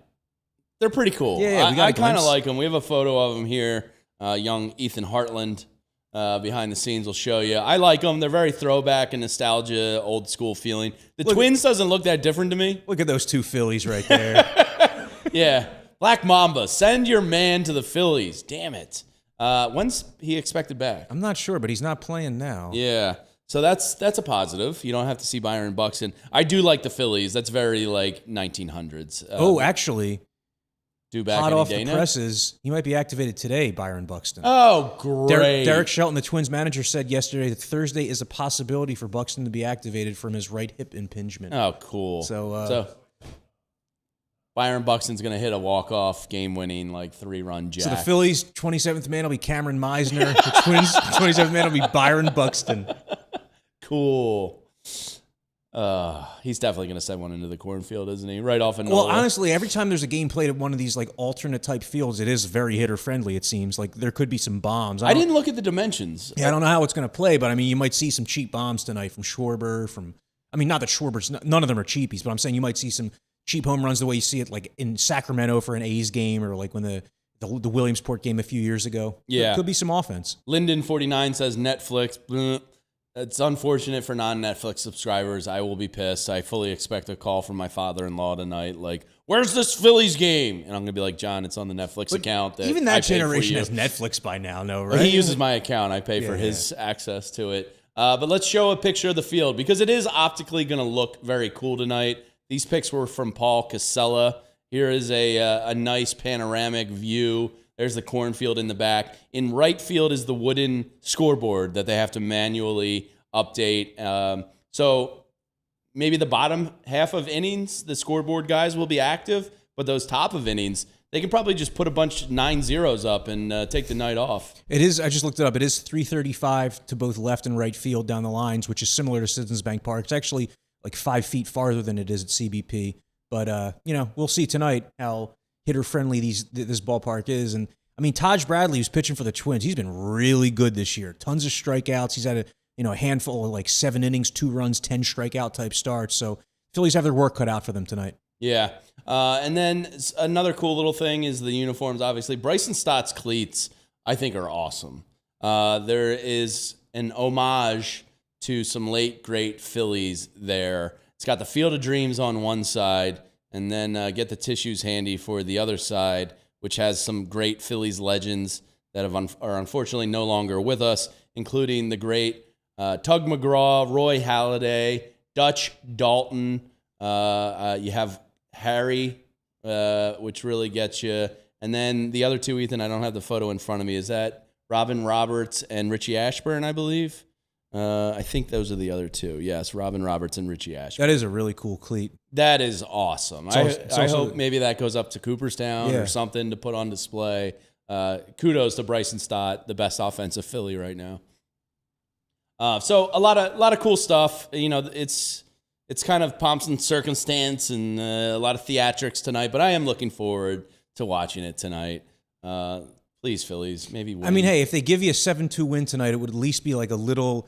they're pretty cool. Yeah, I kind of like them. We have a photo of them here. Young Ethan Hartland behind the scenes will show you. I like them. They're very throwback and nostalgia, old school feeling. The Twins doesn't look that different to me. Look at those two Phillies right there. Yeah. Black Mamba, send your man to the Phillies. Damn it. When's he expected back? I'm not sure, but he's not playing now. Yeah. So that's a positive. You don't have to see Byron Buxton. I do like the Phillies. That's very 1900s. Actually, due back hot any off day the now? presses, he might be activated today, Byron Buxton. Oh, great. Derek Shelton, the Twins manager, said yesterday that Thursday is a possibility for Buxton to be activated from his right hip impingement. Oh, cool. So Byron Buxton's going to hit a walk-off game-winning 3-run jack. So the Phillies' 27th man will be Cameron Meisner. The Twins' 27th man will be Byron Buxton. Cool. He's definitely going to send one into the cornfield, isn't he? Right off of Nola. Well, honestly, every time there's a game played at one of these alternate type fields, it is very hitter friendly. It seems like there could be some bombs. I didn't look at the dimensions. Yeah, I don't know how it's going to play, but I mean, you might see some cheap bombs tonight from Schwarber. Not that Schwarber's none of them are cheapies, but I'm saying you might see some cheap home runs the way you see it in Sacramento for an A's game, or when the Williamsport game a few years ago. Yeah, it could be some offense. Linden 49 says Netflix. Bleh. It's unfortunate for non-Netflix subscribers. I will be pissed. I fully expect a call from my father-in-law tonight, where's this Phillies game? And I'm going to be like, John, it's on the Netflix account. Even that generation has Netflix by now, no, right? Well, he uses my account. I pay for his access to it. But let's show a picture of the field, because it is optically going to look very cool tonight. These pics were from Paul Casella. Here is a nice panoramic view. There's the cornfield in the back. In right field is the wooden scoreboard that they have to manually update. So maybe the bottom half of innings, the scoreboard guys will be active, but those top of innings, they can probably just put a bunch of 9 zeros up and take the night off. It is. I just looked it up. It is 335 to both left and right field down the lines, which is similar to Citizens Bank Park. It's actually 5 feet farther than it is at CBP. But we'll see tonight how hitter friendly this ballpark is. And I mean, Taj Bradley, who's pitching for the Twins, he's been really good this year. Tons of strikeouts. He's had a handful of like 7 innings, 2 runs, 10 strikeout type starts. So Phillies have their work cut out for them tonight. Yeah. And then another cool little thing is the uniforms, obviously. Bryson Stott's cleats, I think, are awesome. There is an homage to some late, great Phillies there. It's got the Field of Dreams on one side, and then get the tissues handy for the other side, which has some great Phillies legends that are unfortunately no longer with us, including the great Tug McGraw, Roy Halladay, Dutch Dalton. You have Harry, which really gets you. And then the other two, Ethan, I don't have the photo in front of me. Is that Robin Roberts and Richie Ashburn, I believe? I think those are the other two. Yes, Robin Roberts and Richie Ashburn. That is a really cool cleat. That is awesome. I hope maybe that goes up to Cooperstown or something to put on display. Kudos to Bryson Stott, the best offensive Philly right now. So a lot of cool stuff. It's kind of pomps and circumstance and a lot of theatrics tonight, but I am looking forward to watching it tonight. Please, Phillies, maybe win. I mean, hey, if they give you a 7-2 win tonight, it would at least be like a little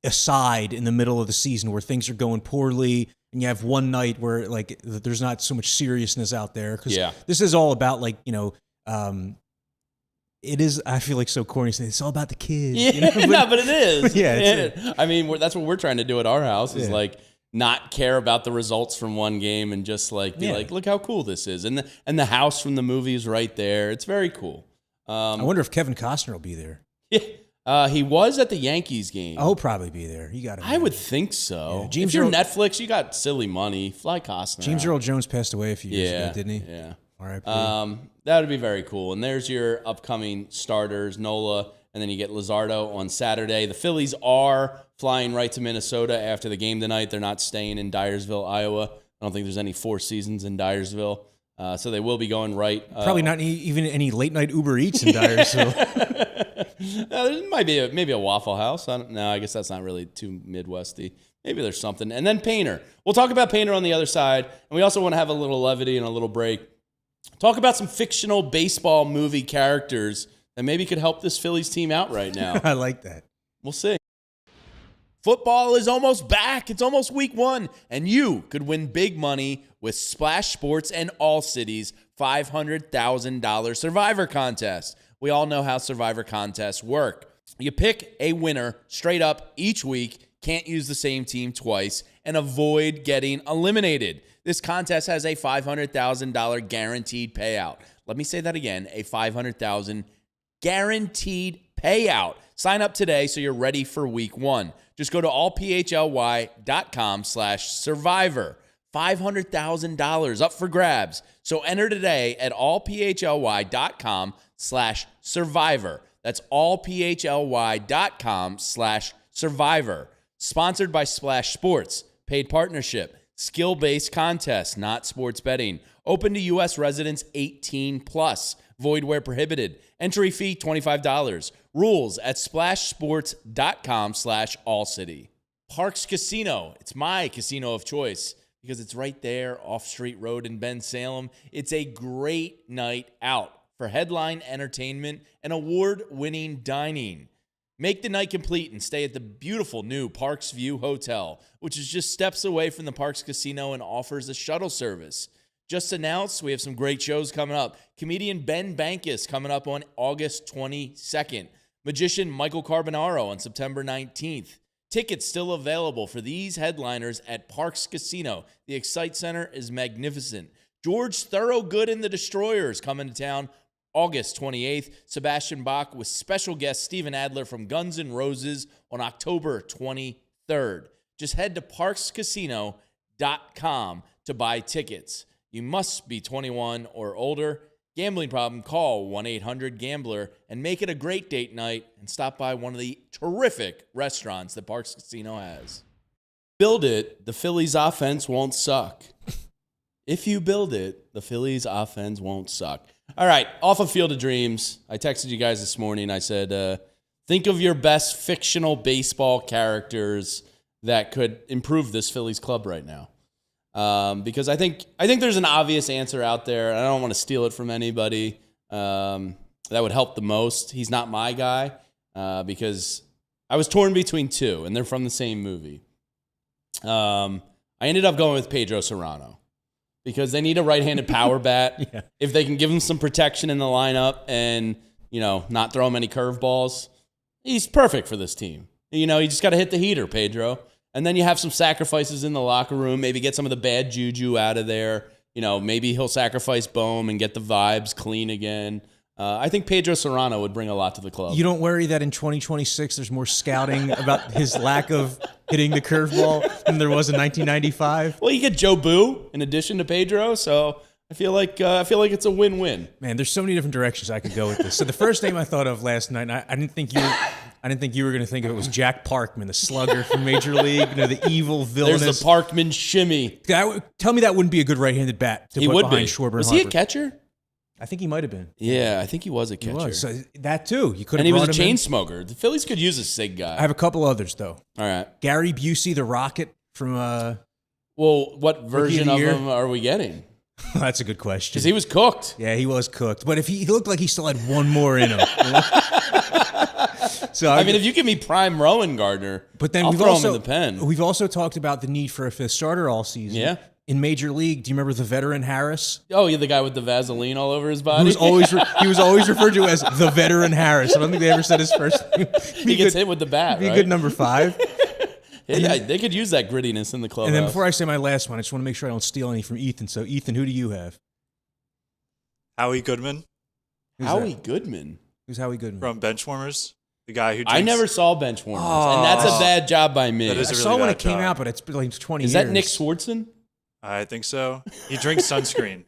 aside in the middle of the season where things are going poorly and you have one night where like there's not so much seriousness out there. Because this is all about like, it is, I feel like so corny saying it's all about the kids. Yeah, but it is. Yeah. I mean, that's what we're trying to do at our house is like not care about the results from one game and just like be like, look how cool this is. And the house from the movie is right there. It's very cool. I wonder if Kevin Costner will be there. Yeah. He was at the Yankees game. He'll probably be there. You got. I would think so. Yeah, if you're Netflix, you got silly money. Fly Costner. James Earl Jones passed away a few years ago, didn't he? Yeah. All right. That would be very cool. And there's your upcoming starters, Nola, and then you get Luzardo on Saturday. The Phillies are flying right to Minnesota after the game tonight. They're not staying in Dyersville, Iowa. I don't think there's any Four Seasons in Dyersville. So they will be going right. Probably not even any late night Uber Eats in Dyersville. There might be maybe a Waffle House. No, I guess that's not really too Midwesty. Maybe there's something. And then Painter. We'll talk about Painter on the other side. And we also want to have a little levity and a little break. Talk about some fictional baseball movie characters that maybe could help this Phillies team out right now. I like that. We'll see. Football is almost back. It's almost week 1, and you could win big money with Splash Sports and All City's $500,000 Survivor Contest. We all know how Survivor contests work. You pick a winner straight up each week, can't use the same team twice, and avoid getting eliminated. This contest has a $500,000 guaranteed payout. Let me say that again, a $500,000 guaranteed payout. Sign up today so you're ready for week 1. Just go to allphly.com/survivor. $500,000 up for grabs. So enter today at allphly.com/survivor. That's allphly.com/survivor. Sponsored by Splash Sports. Paid partnership. Skill-based contest, not sports betting. Open to U.S. residents 18+. Void where prohibited. Entry fee $25. Rules at splashsports.com/allcity. Parks Casino. It's my casino of choice because it's right there off Street Road in Ben Salem. It's a great night out for headline entertainment and award-winning dining. Make the night complete and stay at the beautiful new Parks View Hotel, which is just steps away from the Parks Casino and offers a shuttle service. Just announced, we have some great shows coming up. Comedian Ben Bankus coming up on August 22nd. Magician Michael Carbonaro on September 19th. Tickets still available for these headliners at Parks Casino. The Excite Center is magnificent. George Thorogood and the Destroyers coming to town August 28th. Sebastian Bach with special guest Steven Adler from Guns N' Roses on October 23rd. Just head to parkscasino.com to buy tickets. You must be 21 or older. Gambling problem? Call 1-800-GAMBLER and make it a great date night and stop by one of the terrific restaurants that Parks Casino has. Build it, the Phillies offense won't suck. If you build it, the Phillies offense won't suck. All right, off of Field of Dreams, I texted you guys this morning. I said, think of your best fictional baseball characters that could improve this Phillies club right now. Because I think there's an obvious answer out there. I don't want to steal it from anybody. That would help the most. He's not my guy because I was torn between two, and they're from the same movie. I ended up going with Pedro Serrano because they need a right-handed power bat. Yeah. If they can give him some protection in the lineup and, not throw him any curveballs, he's perfect for this team. You just got to hit the heater, Pedro. And then you have some sacrifices in the locker room, maybe get some of the bad juju out of there. Maybe he'll sacrifice Bohm and get the vibes clean again. I think Pedro Serrano would bring a lot to the club. You don't worry that in 2026 there's more scouting about his lack of hitting the curveball than there was in 1995? Well, you get Joe Boo in addition to Pedro, so I feel like it's a win-win. Man, there's so many different directions I could go with this. So the first name I thought of last night, I didn't think you were going to think of it, was Jack Parkman, the slugger from Major League, the evil villainous. There's the Parkman shimmy. Tell me that wouldn't be a good right-handed bat to put behind Schwarber. Was and he Harper. a catcher? I think he might have been. Yeah, I think he was a catcher. He was. So that too. You could have. And he was a brought him chain in. smoker. The Phillies could use a SIG guy. I have a couple others though. All right. Gary Busey, the Rocket from. Well, what version of him are we getting? That's a good question. Because he was cooked. Yeah, he was cooked. But if he looked like he still had one more in him. So if you give me prime Rowan Gardner, but then I'll we've throw also, him in the pen. We've also talked about the need for a fifth starter all season. Yeah. In Major League, do you remember the veteran Harris? Oh, you're the guy with the Vaseline all over his body? He was always referred to as the veteran Harris. I don't think they ever said his first name. He gets hit with the bat, Be right? a good number 5. Yeah, they could use that grittiness in the clubhouse. And then before I say my last one, I just want to make sure I don't steal any from Ethan. So, Ethan, who do you have? Howie Goodman. Howie Goodman? Who's Howie Goodman? From Benchwarmers. The guy who drinks. I never saw Benchwarmers, and that's a bad job by me. That is I a really saw when bad it came job. out, but it's been like 20 Is years. that Nick Swartzen? I think so. He drinks sunscreen.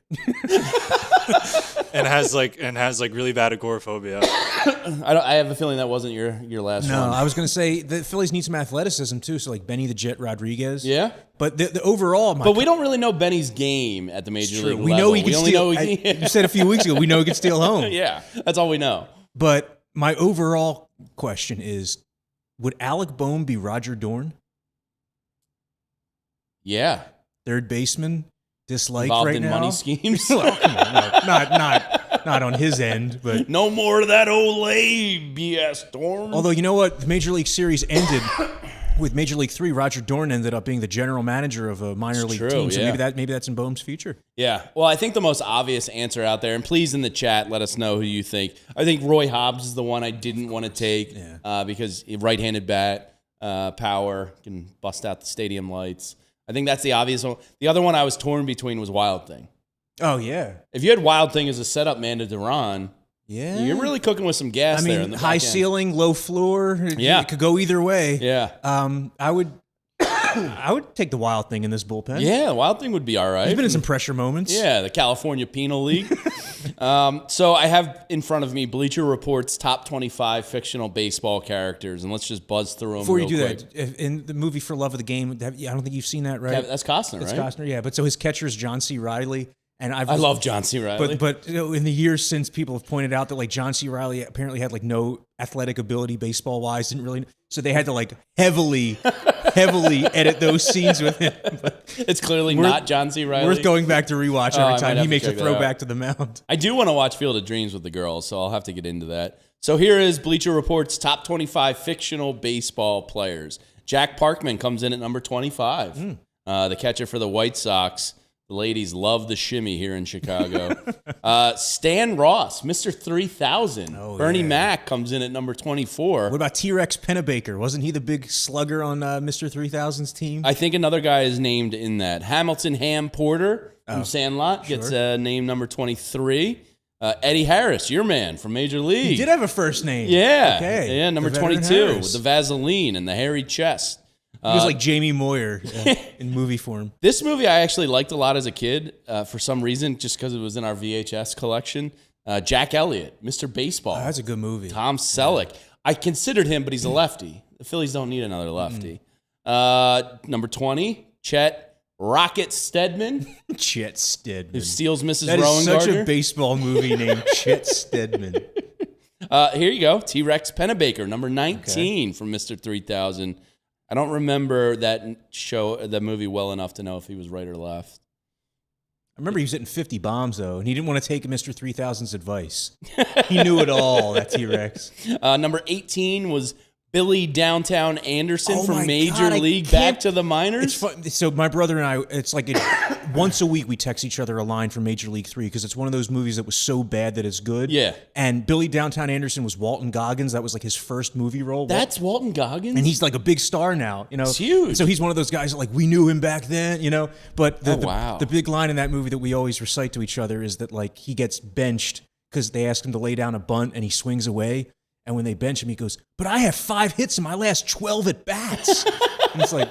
and has really bad agoraphobia. I have a feeling that wasn't your last one. No, I was going to say the Phillies need some athleticism too, so like Benny the Jet Rodriguez. Yeah? But the overall... But we don't really know Benny's game at the Major League We level. know he can steal... You said a few weeks ago, we know he can steal home. Yeah, that's all we know. But my overall question is, would Alec Bohm be Roger Dorn? Yeah. Third baseman, disliked Involved right in now? money schemes? Well, come on, no, not on his end, but... No more of that Olay BS, Dorn. Although, you know what? The Major League Series ended with Major League 3. Roger Dorn ended up being the general manager of a minor league team. So yeah. maybe that's in Bohm's future. Yeah. Well, I think the most obvious answer out there, and please in the chat let us know who you think. I think Roy Hobbs is the one I didn't want to take because right-handed bat, power, can bust out the stadium lights. I think that's the obvious one. The other one I was torn between was Wild Thing. Oh, yeah. If you had Wild Thing as a setup man to Duran, you're really cooking with some gas there. In the high ceiling, low floor. It could go either way. Yeah. I would take the Wild Thing in this bullpen. Yeah, Wild Thing would be all right. He's been in some pressure moments. Yeah, the California Penal League. So I have in front of me Bleacher Report's top 25 fictional baseball characters, and let's just buzz through them. Before you do quick. that, in the movie For Love of the Game, I don't think you've seen that, right? Yeah, that's Costner, It's right? Costner, yeah. But so his catcher is John C. Reilly. And I love John C. Reilly. But in the years since, people have pointed out that like John C. Reilly apparently had like no athletic ability baseball wise, didn't really. So they had to like heavily edit those scenes with him. But it's clearly not John C. Reilly. Worth going back to rewatch every time he makes a check throwback to the mound. I do want to watch Field of Dreams with the girls, so I'll have to get into that. So here is Bleacher Report's top 25 fictional baseball players. Jack Parkman comes in at number 25, the catcher for the White Sox. The ladies love the shimmy here in Chicago. Stan Ross, Mr. 3000. Bernie Mac comes in at number 24. What about T-Rex Pennebaker? Wasn't he the big slugger on Mr. 3000's team? I think another guy is named in that. Hamilton Ham Porter from Sandlot gets named number 23. Eddie Harris, your man from Major League. He did have a first name. Yeah. Okay. Yeah, number 22 with the Vaseline and the hairy chest. He was like Jamie Moyer in movie form. This movie I actually liked a lot as a kid for some reason, just because it was in our VHS collection. Jack Elliott, Mr. Baseball. Oh, that's a good movie. Tom Selleck. I considered him, but he's a lefty. The Phillies don't need another lefty. Number 20, Chet Rocket Stedman. Chet Stedman. Who steals Mrs. That Rowan is such Gardner. a baseball movie named Chet Stedman. Here you go. T-Rex Pennebaker, number 19 from Mr. 3000. I don't remember that movie well enough to know if he was right or left. I remember he was hitting 50 bombs, though, and he didn't want to take Mr. 3000's advice. He knew it all, that T-Rex. Number 18 was Billy Downtown Anderson Oh from my Major God, I League can't- back to the minors. It's fun. So my brother and I, it's like once a week we text each other a line from Major League 3 because it's one of those movies that was so bad that it's good. Yeah. And Billy Downtown Anderson was Walton Goggins. That was like his first movie role. That's Walton Goggins? And he's like a big star now, you know. It's huge. So he's one of those guys that like we knew him back then, you know. But wow. the big line in that movie that we always recite to each other is that like he gets benched because they ask him to lay down a bunt and he swings away. And when they bench him, he goes, "But I have 5 hits in my last 12 at bats." And it's like,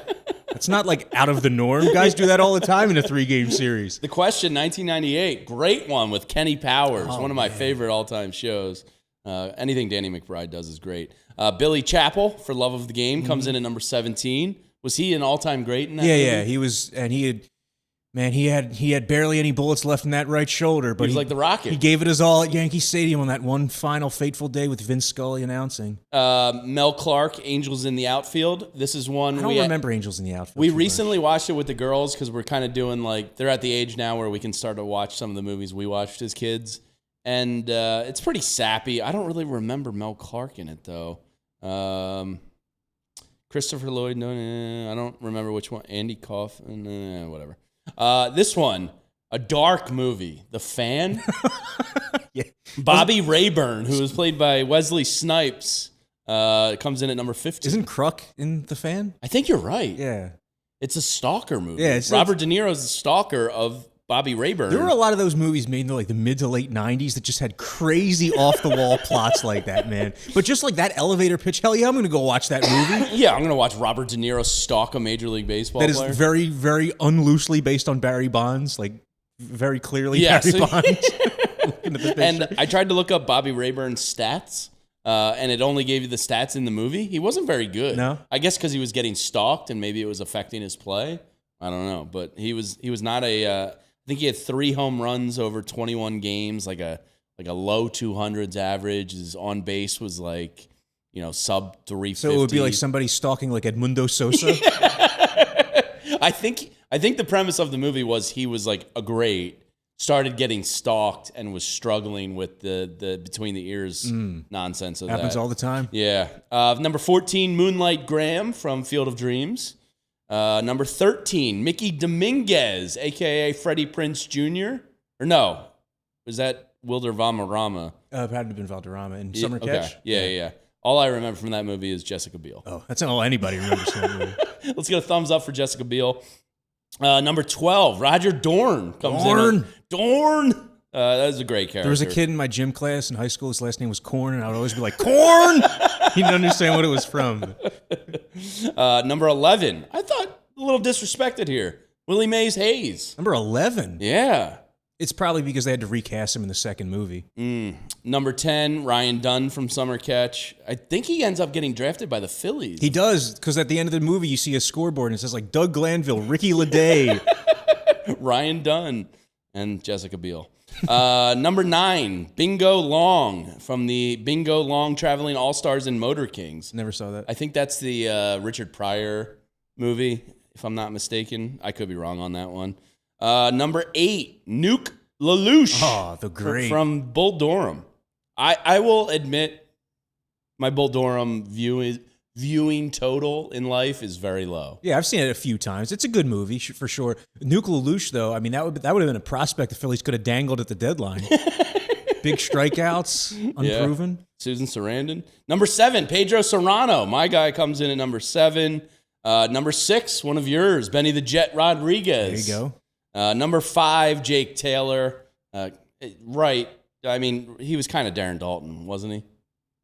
it's not like out of the norm. Guys do that all the time in a 3-game series. The Question, 1998. Great one with Kenny Powers. One of my favorite all-time shows. Anything Danny McBride does is great. Billy Chappell, for Love of the Game, comes in at number 17. Was he an all-time great in that movie? Yeah, he was, and he had barely any bullets left in that right shoulder, but He was like the Rocket. He gave it his all at Yankee Stadium on that one final fateful day with Vince Scully announcing. Mel Clark, Angels in the Outfield. This is one I don't remember Angels in the Outfield. We recently watched it with the girls because we're kind of doing like, they're at the age now where we can start to watch some of the movies we watched as kids. And it's pretty sappy. I don't really remember Mel Clark in it, though. Christopher Lloyd, no, I don't remember which one. Andy Kaufman, whatever. This one, a dark movie, The Fan. Yeah. Bobby Rayburn, who was played by Wesley Snipes, comes in at number 15. Isn't Kruk in The Fan? I think you're right. Yeah. It's a stalker movie. Yeah, Robert De Niro's the stalker of Bobby Rayburn. There were a lot of those movies made in like the mid to late 90s that just had crazy off-the-wall plots like that, man. But just like that elevator pitch, hell yeah, I'm going to go watch that movie. Yeah, I'm going to watch Robert De Niro stalk a Major League Baseball That player. is very, very unloosely based on Barry Bonds, like very clearly Yeah, Barry so- Bonds. Looking at the picture. And I tried to look up Bobby Rayburn's stats, and it only gave you the stats in the movie. He wasn't very good. No? I guess because he was getting stalked and maybe it was affecting his play. I don't know, but he was not a. I think he had 3 home runs over 21 games, like a low 200s average. His on base was like, sub 350. So it would be like somebody stalking like Edmundo Sosa. I think the premise of the movie was he was like a great, started getting stalked and was struggling with the between the ears nonsense of Happens that. all the time. Yeah. Number 14, Moonlight Graham from Field of Dreams. Number 13, Mickey Dominguez, a.k.a. Freddie Prinze Jr. Or no, was that Wilder Valderrama? It had to have been Valderrama in Summer Catch. Okay. Yeah. All I remember from that movie is Jessica Biel. Oh, that's not all anybody remembers from that movie. Let's get a thumbs up for Jessica Biel. Number 12, Roger Dorn comes in. Dorn! That was a great character. There was a kid in my gym class in high school. His last name was Corn, and I would always be like, Corn! He didn't understand what it was from. Number 11, I thought a little disrespected here. Willie Mays Hayes. Number 11. Yeah. It's probably because they had to recast him in the second movie. Number 10, Ryan Dunn from Summer Catch. I think he ends up getting drafted by the Phillies. He does, because at the end of the movie, you see a scoreboard, and it says like Doug Glanville, Ricky LeDay. Ryan Dunn and Jessica Biel. Number 9, Bingo Long from the Bingo Long Traveling All-Stars and Motor Kings. Never saw that. I think that's the Richard Pryor movie, if I'm not mistaken. I could be wrong on that one. Number 8, Nuke LaLoosh. Oh, the great. From Bull Durham. I will admit my Bull Durham viewing total in life is very low. Yeah, I've seen it a few times. It's a good movie for sure. Nuke LaLoosh, though, I mean, that would have been a prospect the Phillies could have dangled at the deadline. Big strikeouts, unproven. Yeah. Susan Sarandon. Number 7, Pedro Serrano. My guy comes in at number 7. Number 6, one of yours, Benny the Jet Rodriguez. There you go. Number 5, Jake Taylor. Right. I mean, he was kind of Darren Dalton, wasn't he?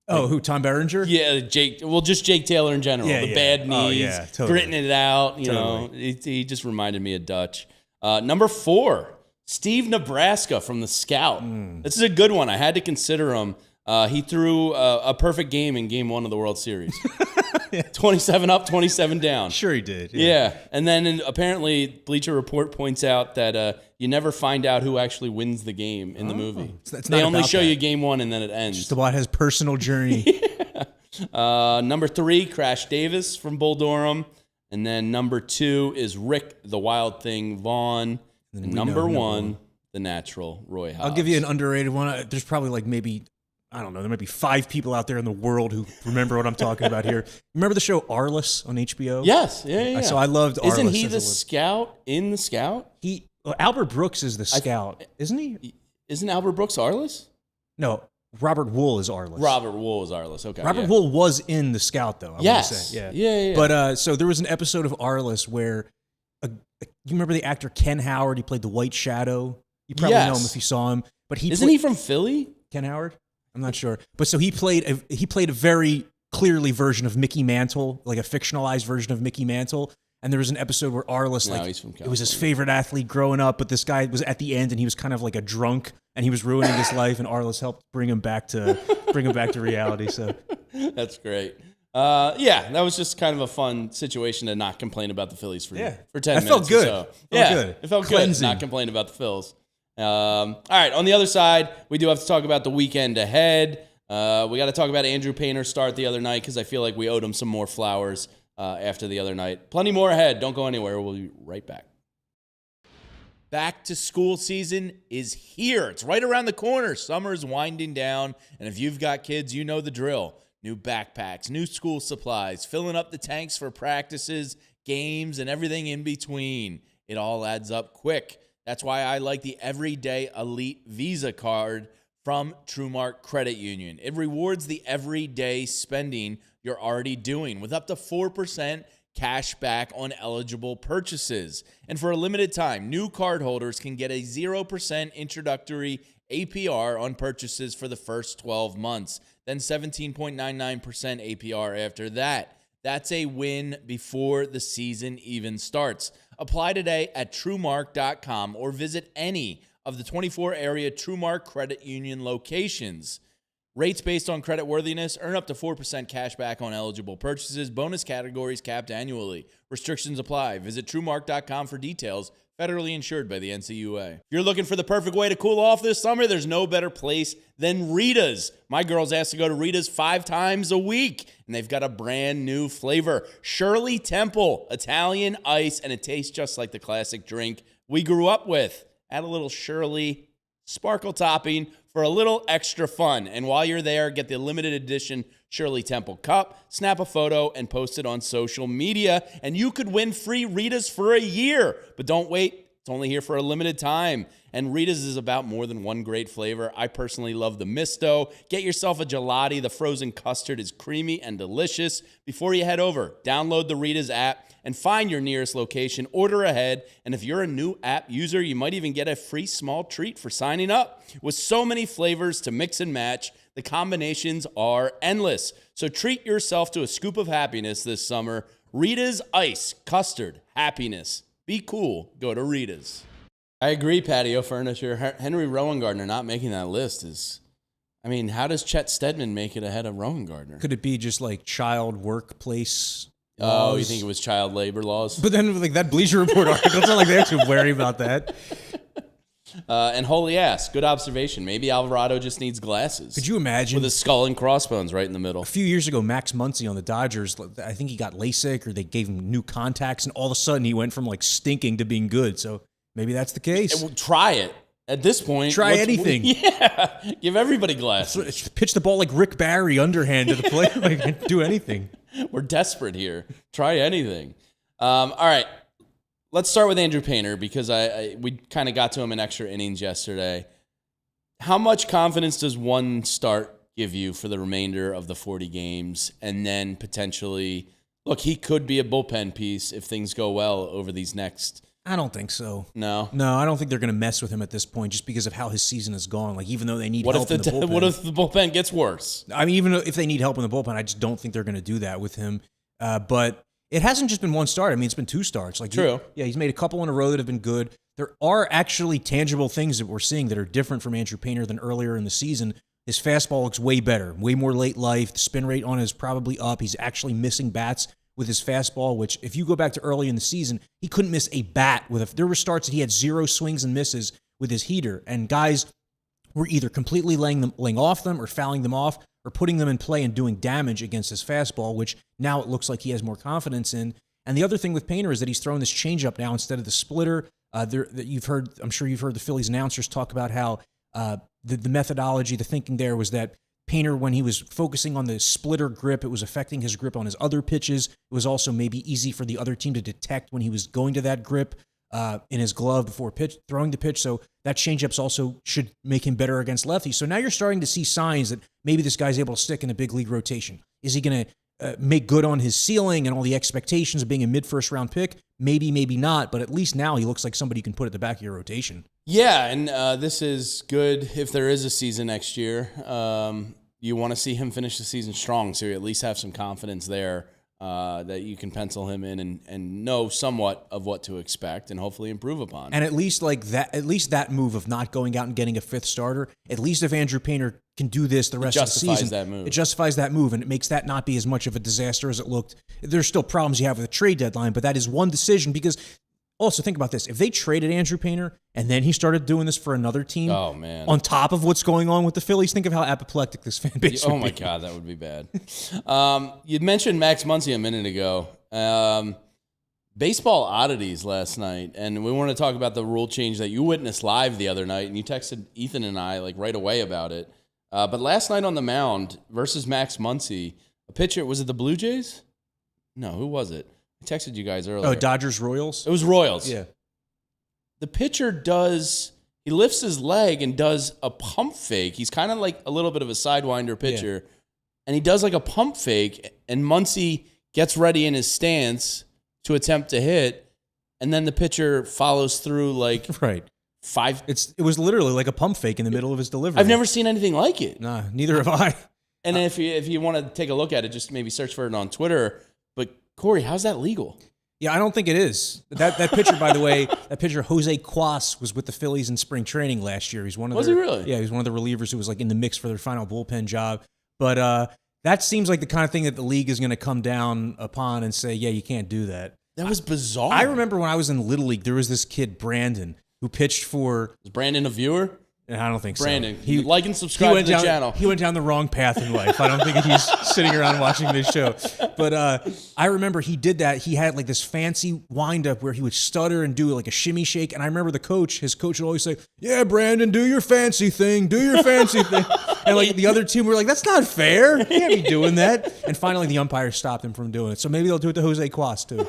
Oh, who, Tom Berenger? Yeah, Jake. Well, just Jake Taylor in general. Yeah, the yeah. bad knees, Oh, yeah, totally. gritting it out. You know, he just reminded me of Dutch. Number 4, Steve Nebraska from the Scout. This is a good one. I had to consider him. He threw a perfect game in Game 1 of the World Series. 27 up, 27 down. Sure he did. Yeah. And then apparently Bleacher Report points out that you never find out who actually wins the game in the movie. It's They not only about show that. you Game 1 and then it ends. Just about his personal journey. Number 3, Crash Davis from Bull Durham. And then number 2 is Rick the Wild Thing Vaughn. And number 1, the natural Roy Hobbs. I'll give you an underrated one. There's probably like maybe, I don't know, there might be 5 people out there in the world who remember what I'm talking about here. Remember the show Arliss on HBO? Yes. Yeah. So I loved Arliss. Isn't he the scout in the scout? Albert Brooks is the scout, isn't he? Isn't Albert Brooks Arliss? No, Robert Wool is Arliss. Robert Wool is Arliss. Okay. Robert Wool was in the scout, though. I yes. want to say. Yeah. But so there was an episode of Arliss where you remember the actor Ken Howard? He played the White Shadow. You probably know him if you saw him. But isn't he from Philly? Ken Howard? I'm not sure. But so he played a very clearly version of Mickey Mantle, like a fictionalized version of Mickey Mantle. And there was an episode where Arliss, it was his favorite athlete growing up, but this guy was at the end and he was kind of like a drunk and he was ruining his life, and Arliss helped bring him back to reality. So that's great. That was just kind of a fun situation to not complain about the Phillies for 10 minutes. Felt good. Or so. It felt good not complain about the Phils. All right, on the other side, we do have to talk about the weekend ahead. We got to talk about Andrew Painter's start the other night because I feel like we owed him some more flowers after the other night. Plenty more ahead. Don't go anywhere. We'll be right back. Back to school season is here. It's right around the corner. Summer's winding down, and if you've got kids, you know the drill. New backpacks, new school supplies, filling up the tanks for practices, games, and everything in between. It all adds up quick. That's why I like the Everyday Elite Visa card from TrueMark Credit Union. It rewards the everyday spending you're already doing with up to 4% cash back on eligible purchases. And for a limited time, new cardholders can get a 0% introductory APR on purchases for the first 12 months, then 17.99% APR after that. That's a win before the season even starts. Apply today at TrueMark.com or visit any of the 24 area TrueMark Credit Union locations. Rates based on credit worthiness. Earn up to 4% cash back on eligible purchases. Bonus categories capped annually. Restrictions apply. Visit TrueMark.com for details. Federally insured by the NCUA. If you're looking for the perfect way to cool off this summer, there's no better place than Rita's. My girls ask to go to Rita's 5 times a week, and they've got a brand new flavor. Shirley Temple Italian Ice, and it tastes just like the classic drink we grew up with. Add a little Shirley sparkle topping for a little extra fun. And while you're there, get the limited edition Shirley Temple cup, snap a photo, and post it on social media, and you could win free Rita's for a year. But don't wait. It's only here for a limited time. And Rita's is about more than one great flavor. I personally love the Misto. Get yourself a gelati. The frozen custard is creamy and delicious. Before you head over, download the Rita's app and find your nearest location. Order ahead. And if you're a new app user, you might even get a free small treat for signing up. With so many flavors to mix and match, the combinations are endless. So treat yourself to a scoop of happiness this summer. Rita's Ice, custard, happiness. Be cool. Go to Rita's. I agree, patio furniture. Henry Rowan-Gardner not making that list is... I mean, how does Chet Steadman make it ahead of Rowan-Gardner? Could it be just like child workplace laws? Oh, you think it was child labor laws? But then like that Bleacher Report article, it's not like they're too worried about that. And holy ass, good observation. Maybe Alvarado just needs glasses. Could you imagine? With a skull and crossbones right in the middle. A few years ago, Max Muncy on the Dodgers, I think he got LASIK or they gave him new contacts, and all of a sudden he went from like stinking to being good. So maybe that's the case. Try it. At this point, try anything. Yeah, give everybody glasses. Pitch the ball like Rick Barry, underhand to the plate. Like, do anything. We're desperate here. Try anything. All right. Let's start with Andrew Painter because we kind of got to him in extra innings yesterday. How much confidence does one start give you for the remainder of the 40 games? And then potentially, look, he could be a bullpen piece if things go well over these next. I don't think so. No, I don't think they're going to mess with him at this point just because of how his season has gone. Like, even though they need help in the bullpen. What if the bullpen gets worse? I mean, even if they need help in the bullpen, I just don't think they're going to do that with him. But it hasn't just been one start. I mean, it's been 2 starts. Like, true. He's made a couple in a row that have been good. There are actually tangible things that we're seeing that are different from Andrew Painter than earlier in the season. His fastball looks way better, way more late life. The spin rate on it is probably up. He's actually missing bats with his fastball, which if you go back to early in the season, he couldn't miss a bat. There were starts that he had 0 swings and misses with his heater, and guys were either completely laying off them or fouling them off or putting them in play and doing damage against his fastball, which now it looks like he has more confidence in. And the other thing with Painter is that he's throwing this changeup now instead of the splitter. I'm sure you've heard the Phillies announcers talk about how the methodology, the thinking there was that Painter, when he was focusing on the splitter grip, it was affecting his grip on his other pitches. It was also maybe easy for the other team to detect when he was going to that grip in his glove before throwing the pitch. So that changeups also should make him better against lefties. So now you're starting to see signs that maybe this guy's able to stick in a big league rotation. Is he going to make good on his ceiling and all the expectations of being a mid-first round pick? Maybe, maybe not, but at least now he looks like somebody you can put at the back of your rotation. Yeah, and this is good if there is a season next year. You want to see him finish the season strong, so you at least have some confidence there that you can pencil him in and know somewhat of what to expect and hopefully improve upon. And at least that move of not going out and getting a fifth starter, at least if Andrew Painter can do this the rest of the season, it justifies that move, and it makes that not be as much of a disaster as it looked. There's still problems you have with the trade deadline, but that is one decision because also think about this. If they traded Andrew Painter and then he started doing this for another team on top of what's going on with the Phillies, think of how apoplectic this fan base would be. Oh, my God, that would be bad. You mentioned Max Muncy a minute ago. Baseball oddities last night, and we want to talk about the rule change that you witnessed live the other night, and you texted Ethan and I like right away about it. But last night on the mound versus Max Muncy, a pitcher, was it the Blue Jays? No, who was it? I texted you guys earlier. Oh, Dodgers Royals? It was Royals. Yeah. The pitcher he lifts his leg and does a pump fake. He's kind of like a little bit of a sidewinder pitcher. Yeah. And he does like a pump fake, and Muncy gets ready in his stance to attempt to hit, and then the pitcher follows through like five. It was literally like a pump fake in the middle of his delivery. I've never seen anything like it. Nah, neither have I. And if you want to take a look at it, just maybe search for it on Twitter. But Corey, how's that legal? Yeah, I don't think it is. That pitcher, by the way, that pitcher Jose Cuas was with the Phillies in spring training last year. He's was he really? Yeah, he was one of the relievers who was like in the mix for their final bullpen job. But that seems like the kind of thing that the league is going to come down upon and say, yeah, you can't do that. That was bizarre. I remember when I was in Little League, there was this kid, Brandon, who pitched for... Was Brandon a viewer? I don't think Brandon, so. He like and subscribe to the channel. He went down the wrong path in life. I don't think he's sitting around watching this show. But I remember he did that. He had like this fancy wind-up where he would stutter and do like a shimmy shake. And I remember his coach would always say, yeah, Brandon, do your fancy thing. Do your fancy thing. And like the other team were like, that's not fair. You can't be doing that. And finally the umpire stopped him from doing it. So maybe they'll do it to Jose Cuas too.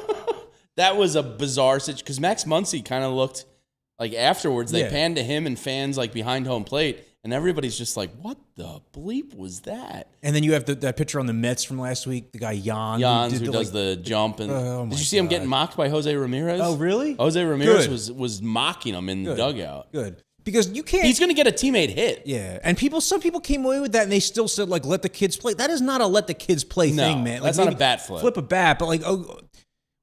That was a bizarre situation because Max Muncy kind of looked... Like afterwards, they panned to him and fans like behind home plate, and everybody's just like, "What the bleep was that?" And then you have that pitcher on the Mets from last week, the guy Jans, who does the jump. And did you see him getting mocked by Jose Ramirez? Oh, really? Jose Ramirez was mocking him in the dugout. Good. Because you can't. He's going to get a teammate hit. Yeah, and some people came away with that, and they still said like, "Let the kids play." That is not a let the kids play thing, man. That's not a bat flip. Flip a bat, but like,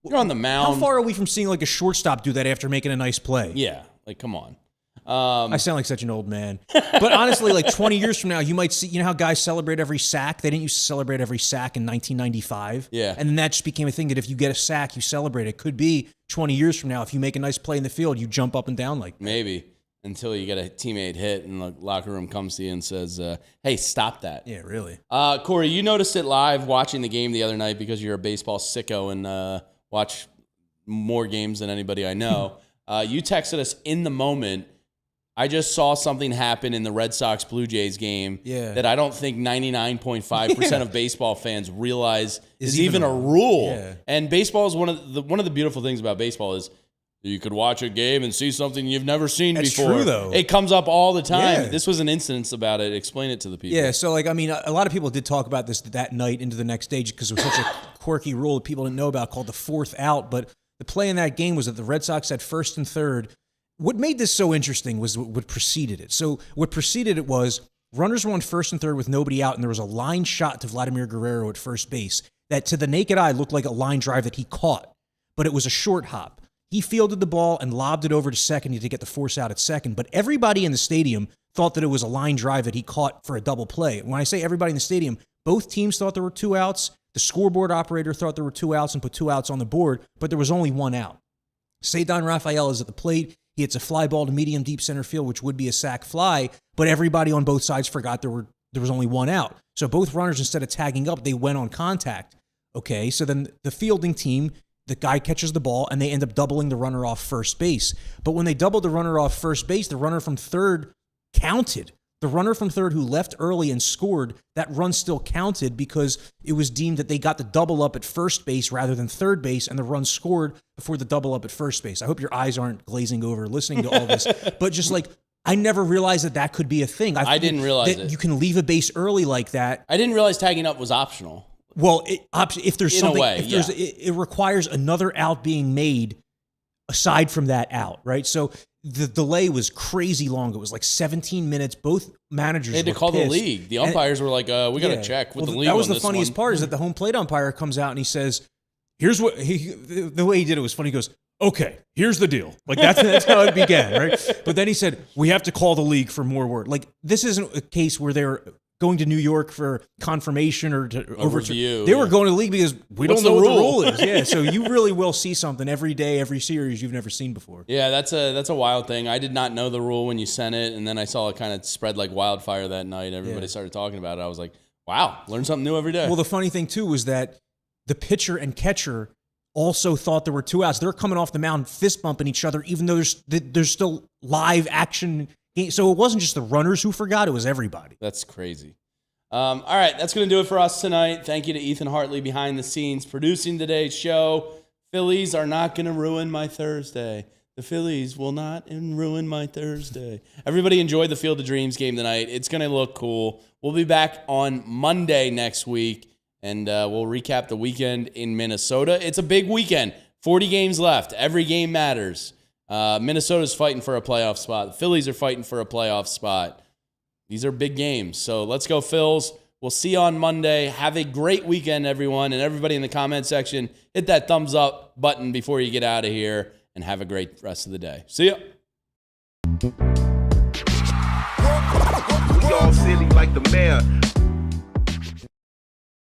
you're on the mound. How far are we from seeing like a shortstop do that after making a nice play? Yeah, like come on. I sound like such an old man. But honestly, like 20 years from now, you might see, you know how guys celebrate every sack? They didn't used to celebrate every sack in 1995. Yeah. And then that just became a thing that if you get a sack, you celebrate. It could be 20 years from now, if you make a nice play in the field, you jump up and down like that. Maybe. Until you get a teammate hit and the locker room comes to you and says, hey, stop that. Yeah, really. Corey, you noticed it live watching the game the other night because you're a baseball sicko and watch more games than anybody I know. You texted us in the moment. I just saw something happen in the Red Sox-Blue Jays game that I don't think 99.5% of baseball fans realize is even a rule. Yeah. And baseball is one of the beautiful things about baseball is you could watch a game and see something you've never seen before. That's true, though. It comes up all the time. Yeah. This was an instance about it. Explain it to the people. Yeah, so like, I mean, a lot of people did talk about this that night into the next day because it was such a quirky rule that people didn't know about called the fourth out. But the play in that game was that the Red Sox had first and third. What made this so interesting was what preceded it. So what preceded it was runners were on first and third with nobody out, and there was a line shot to Vladimir Guerrero at first base that to the naked eye looked like a line drive that he caught, but it was a short hop. He fielded the ball and lobbed it over to second to get the force out at second, but everybody in the stadium thought that it was a line drive that he caught for a double play. When I say everybody in the stadium, both teams thought there were two outs. The scoreboard operator thought there were two outs and put two outs on the board, but there was only one out. Cedar Rafael is at the plate. He hits a fly ball to medium deep center field, which would be a sac fly, but everybody on both sides forgot there was only one out. So both runners, instead of tagging up, they went on contact. Okay, so then the fielding team, the guy catches the ball, and they end up doubling the runner off first base. But when they doubled the runner off first base, the runner from third counted. the runner from third who left early and scored, that run still counted because it was deemed that they got the double up at first base rather than third base, and the run scored before the double up at first base. I hope your eyes aren't glazing over listening to all this, but just like, I never realized that could be a thing. I didn't realize that it. you can leave a base early like that. I didn't realize tagging up was optional. Well, if there's In something, a way, if there's, it requires another out being made aside from that out, right? So the delay was crazy long. It was like 17 minutes. Both managers They had to were call the pissed. league. The umpires were like, we got to check with the league. That was on the this funniest one. part, is that the home plate umpire comes out and he says, here's what the way he did it was funny. He goes, okay, here's the deal. Like that's how it began, right? But then he said, we have to call the league for more word. Like, this isn't a case where they're going to New York for confirmation or to Overview, They were going to the league because we What's don't know the what the rule? rule is. Yeah, so you really will see something every day, every series you've never seen before. Yeah, that's a wild thing. I did not know the rule when you sent it, and then I saw it kind of spread like wildfire that night. Everybody started talking about it. I was like, wow, learn something new every day. Well, the funny thing, too, was that the pitcher and catcher also thought there were 2 outs. They're coming off the mound fist bumping each other, even though there's still live action. So it wasn't just the runners who forgot, it was everybody. That's crazy. All right, that's going to do it for us tonight. Thank you to Ethan Hartley behind the scenes producing today's show. Phillies are not going to ruin my Thursday. The Phillies will not ruin my Thursday. Everybody enjoy the Field of Dreams game tonight. It's going to look cool. We'll be back on Monday next week, and we'll recap the weekend in Minnesota. It's a big weekend. 40 games left. Every game matters. Minnesota's fighting for a playoff spot. The Phillies are fighting for a playoff spot. These are big games. So let's go, Phils. We'll see you on Monday. Have a great weekend, everyone. And everybody in the comment section, hit that thumbs up button before you get out of here. And have a great rest of the day. See ya. We all silly like the mayor.